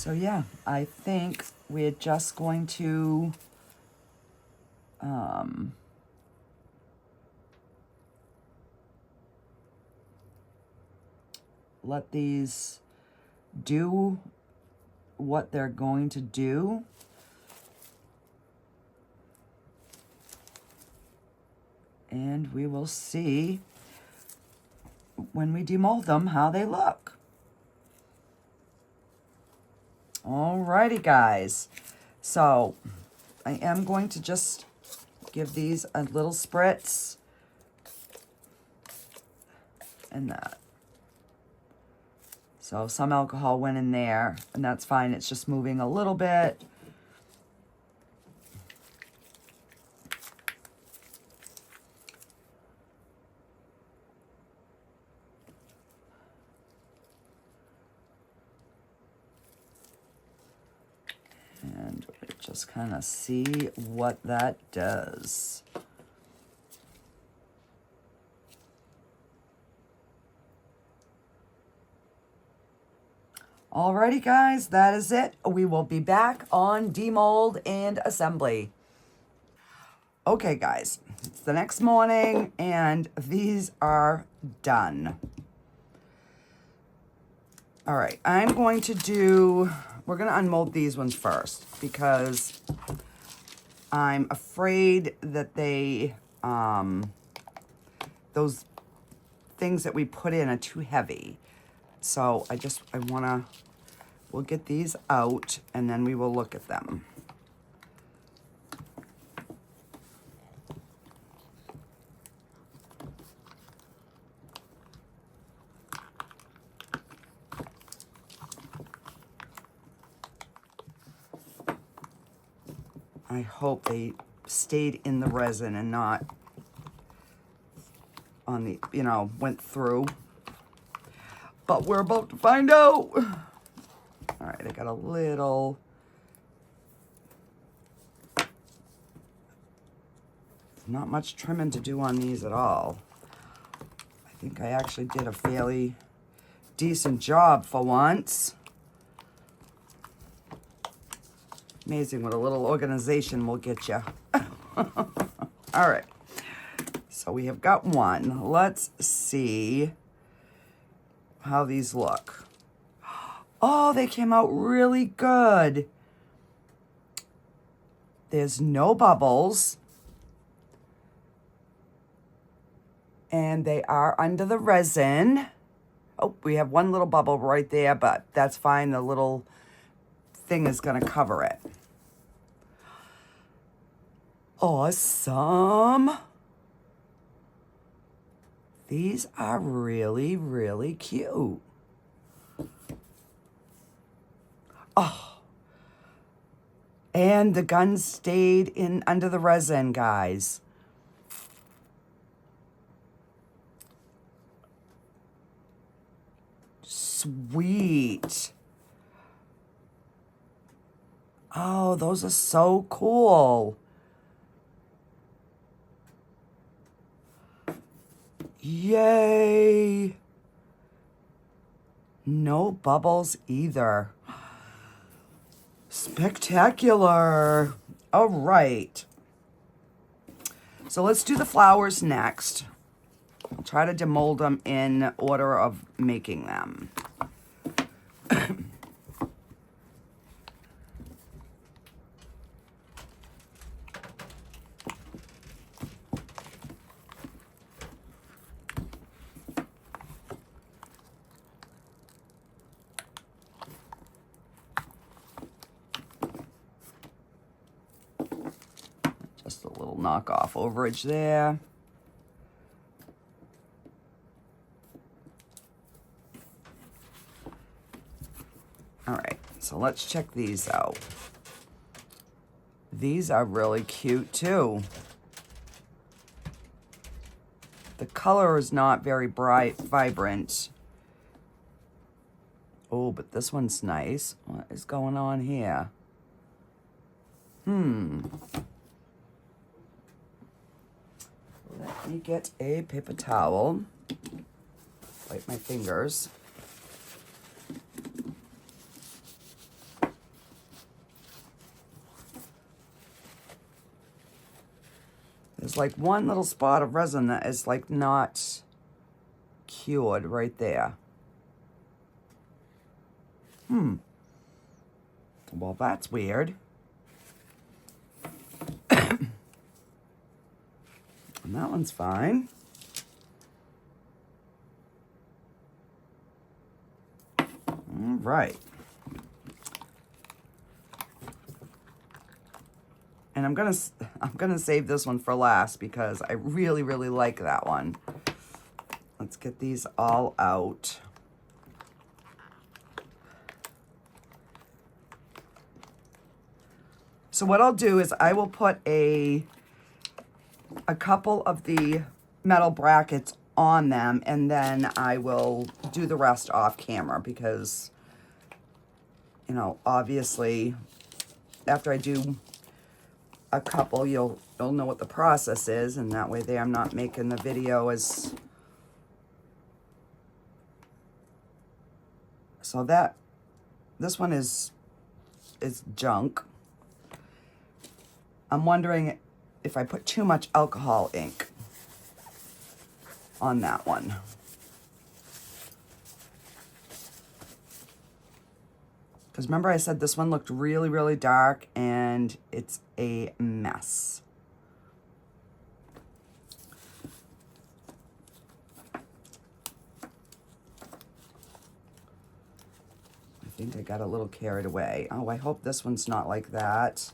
So yeah, I think we're just going to let these do what they're going to do. And we will see when we demold them how they look. Alrighty, guys. So I am going to just give these a little spritz and that. So some alcohol went in there, and that's fine. It's just moving a little bit. And just kind of see what that does. Alrighty, guys, that is it. We will be back on demold and assembly. Okay, guys, it's the next morning, and these are done. All right, I'm going to do, we're going to unmold these ones first because I'm afraid that they, those things that we put in are too heavy. So I want to, we'll get these out and then we will look at them. I hope they stayed in the resin and not on the, you know, went through. But we're about to find out. All right, I got a little. Not much trimming to do on these at all. I think I actually did a fairly decent job for once. Amazing what a little organization will get you. All right, so we have got one. Let's see how these look. Oh, they came out really good. There's no bubbles. And they are under the resin. Oh, we have one little bubble right there, but that's fine. The little thing is going to cover it. Awesome. These are really, really cute. Oh. And the gun stayed in under the resin, guys. Sweet. Oh, those are so cool. Yay. No bubbles either. Spectacular. All right. So let's do the flowers next. I'll try to demold them in order of making them. Just a little knockoff overage there. All right, so let's check these out. These are really cute too. The color is not very bright, vibrant. Oh, but this one's nice. What is going on here? Let me get a paper towel. Wipe my fingers. There's like one little spot of resin that is like not cured right there. Well, that's weird. And that one's fine. All right. And I'm gonna save this one for last because I really, really like that one. Let's get these all out. So what I'll do is I will put a couple of the metal brackets on them, and then I will do the rest off camera because, you know, obviously after I do a couple, you'll know what the process is, and that way there I'm not making the video as... So that, this one is junk. I'm wondering if I put too much alcohol ink on that one. Because remember I said this one looked really, really dark and it's a mess. I think I got a little carried away. Oh, I hope this one's not like that.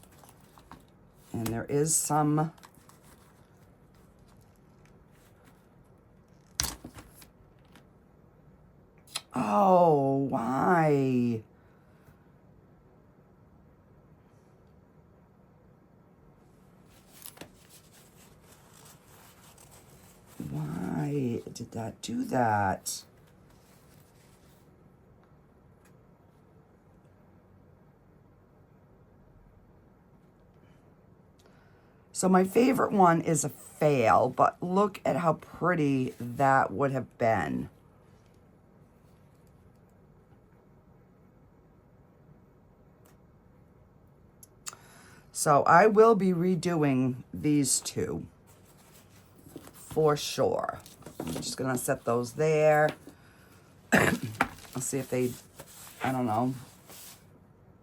And there is some... Oh, why? Why did that do that? So my favorite one is a fail, but look at how pretty that would have been. So I will be redoing these two for sure. I'm just gonna set those there. I'll see if they, I don't know,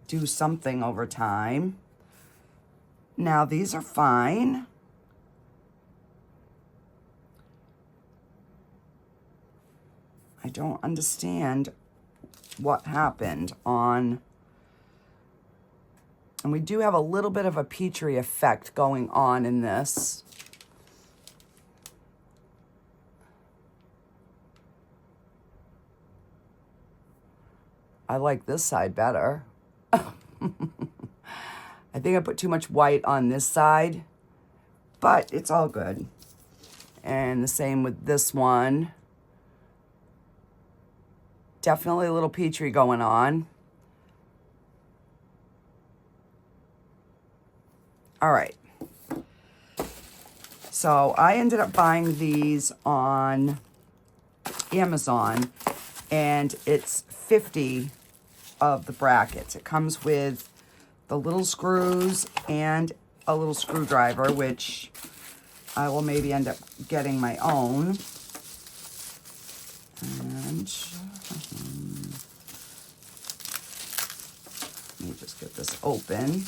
do something over time. Now these are fine. I don't understand what happened on, and we do have a little bit of a Petri effect going on in this. I like this side better. I think I put too much white on this side, but it's all good. And the same with this one. Definitely a little Petri going on. All right. So I ended up buying these on Amazon, and it's 50 of the brackets. It comes with the little screws and a little screwdriver, which I will maybe end up getting my own. And let me just get this open.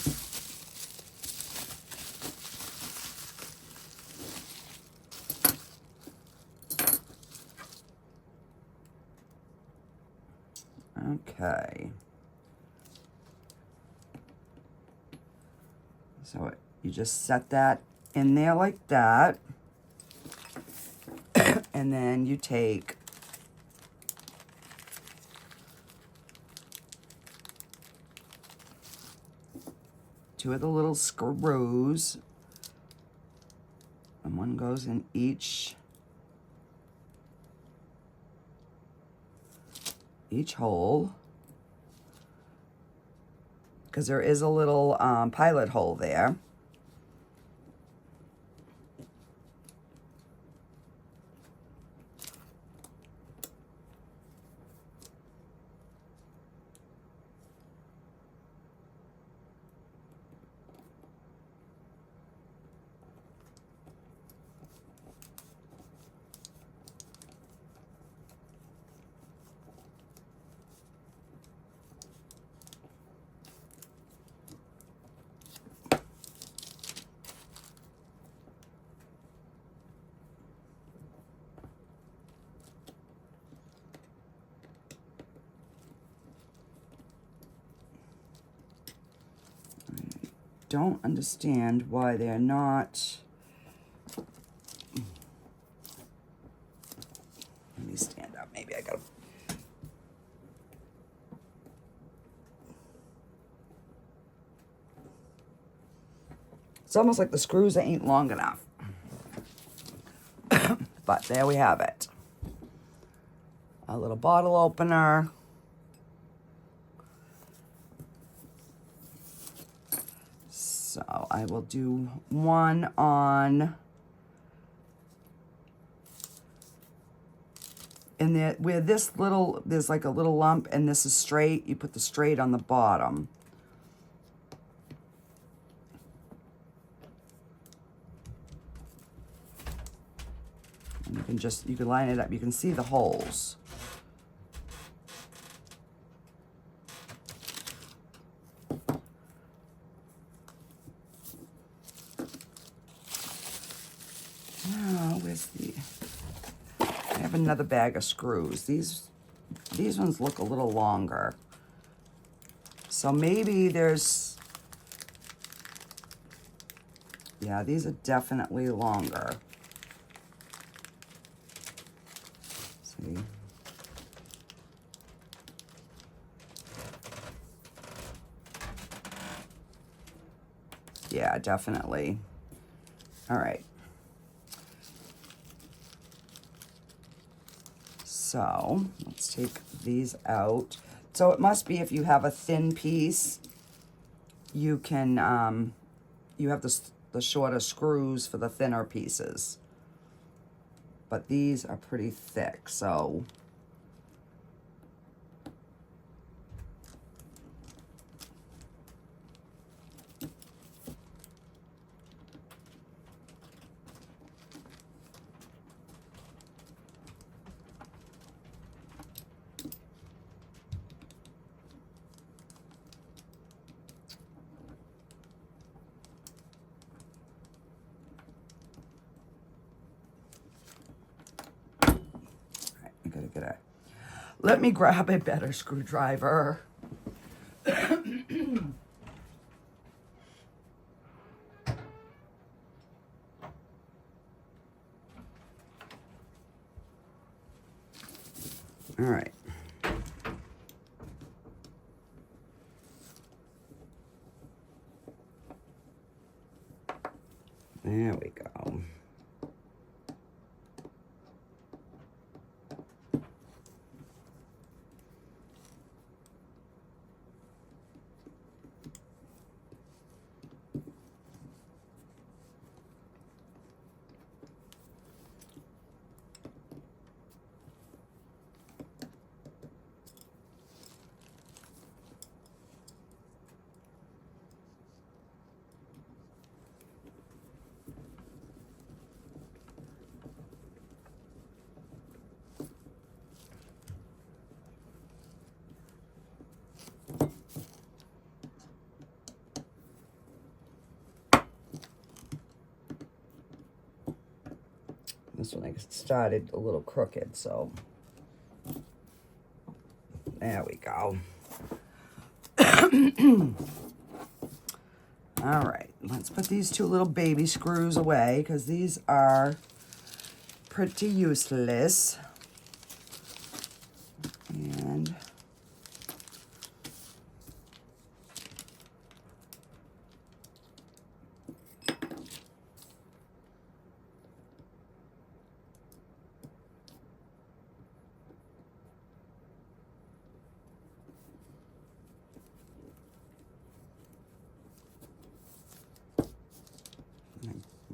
Okay. So you just set that in there like that. And then you take two of the little screws, and one goes in each hole, because there is a little pilot hole there. don't understand why they're not. Let me stand up. Maybe I gotta. It's almost like the screws ain't long enough. But there we have it. A little bottle opener. So I will do one on, and there, where this little, there's like a little lump and this is straight, you put the straight on the bottom. And you can just, you can line it up, you can see the holes. Now, where's the, I have another bag of screws. These ones look a little longer. So maybe there's, yeah, these are definitely longer. See? Yeah, definitely. All right. So let's take these out. So it must be if you have a thin piece, you can, you have the shorter screws for the thinner pieces. But these are pretty thick, so. Let me grab a better screwdriver. All right. There we go. This one I started a little crooked, so there we go. All right, let's put these two little baby screws away because these are pretty useless. And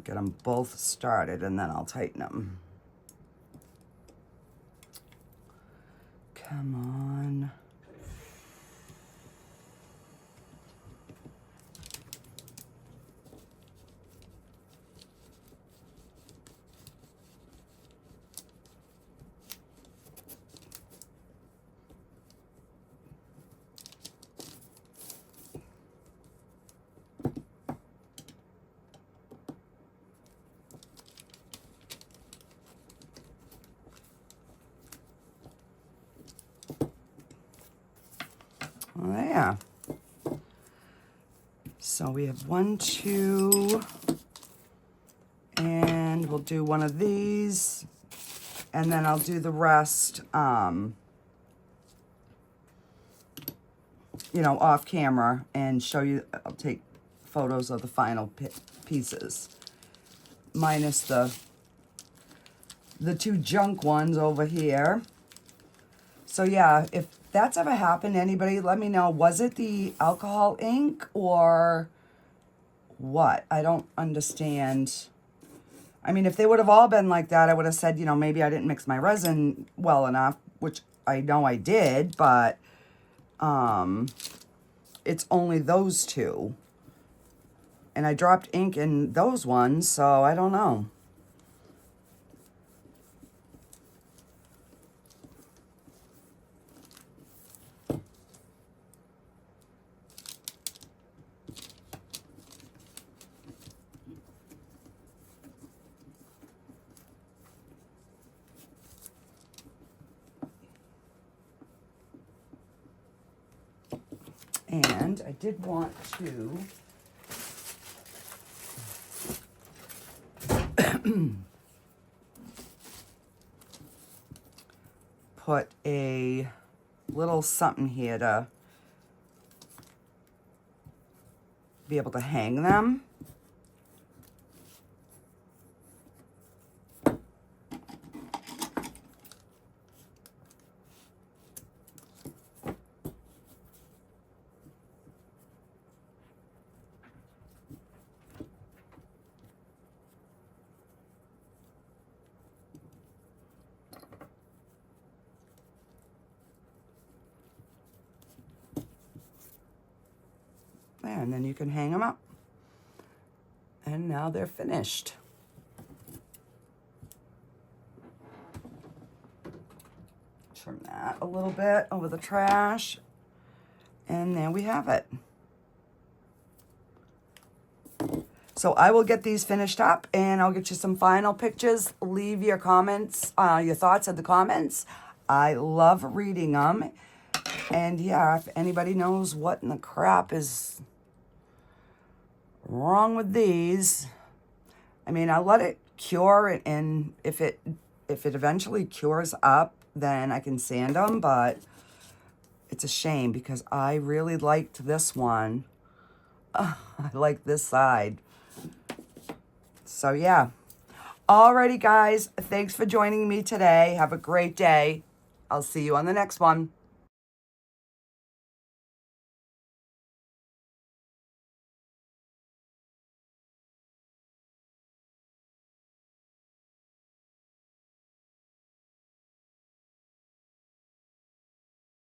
get them both started and then I'll tighten them. Come on. So we have 1, 2, and we'll do one of these, and then I'll do the rest, you know, off camera and show you. I'll take photos of the final pieces, minus the 2 junk ones over here. So yeah, if that's ever happened to anybody, let me know. Was it the alcohol ink or what? I don't understand. I mean, if they would have all been like that, I would have said, you know, maybe I didn't mix my resin well enough, which I know I did, but it's only those 2. And I dropped ink in those ones, so I don't know. And I did want to put a little something here to be able to hang them. And then you can hang them up. And now they're finished. Trim that a little bit over the trash. And there we have it. So I will get these finished up and I'll get you some final pictures. Leave your comments, your thoughts in the comments. I love reading them. And yeah, if anybody knows what in the crap is wrong with these, I mean, I'll let it cure, and if it eventually cures up, then I can sand them, but it's a shame because I really liked this one. I like this side. So yeah. Alrighty guys, thanks for joining me today. Have a great day. I'll see you on the next one.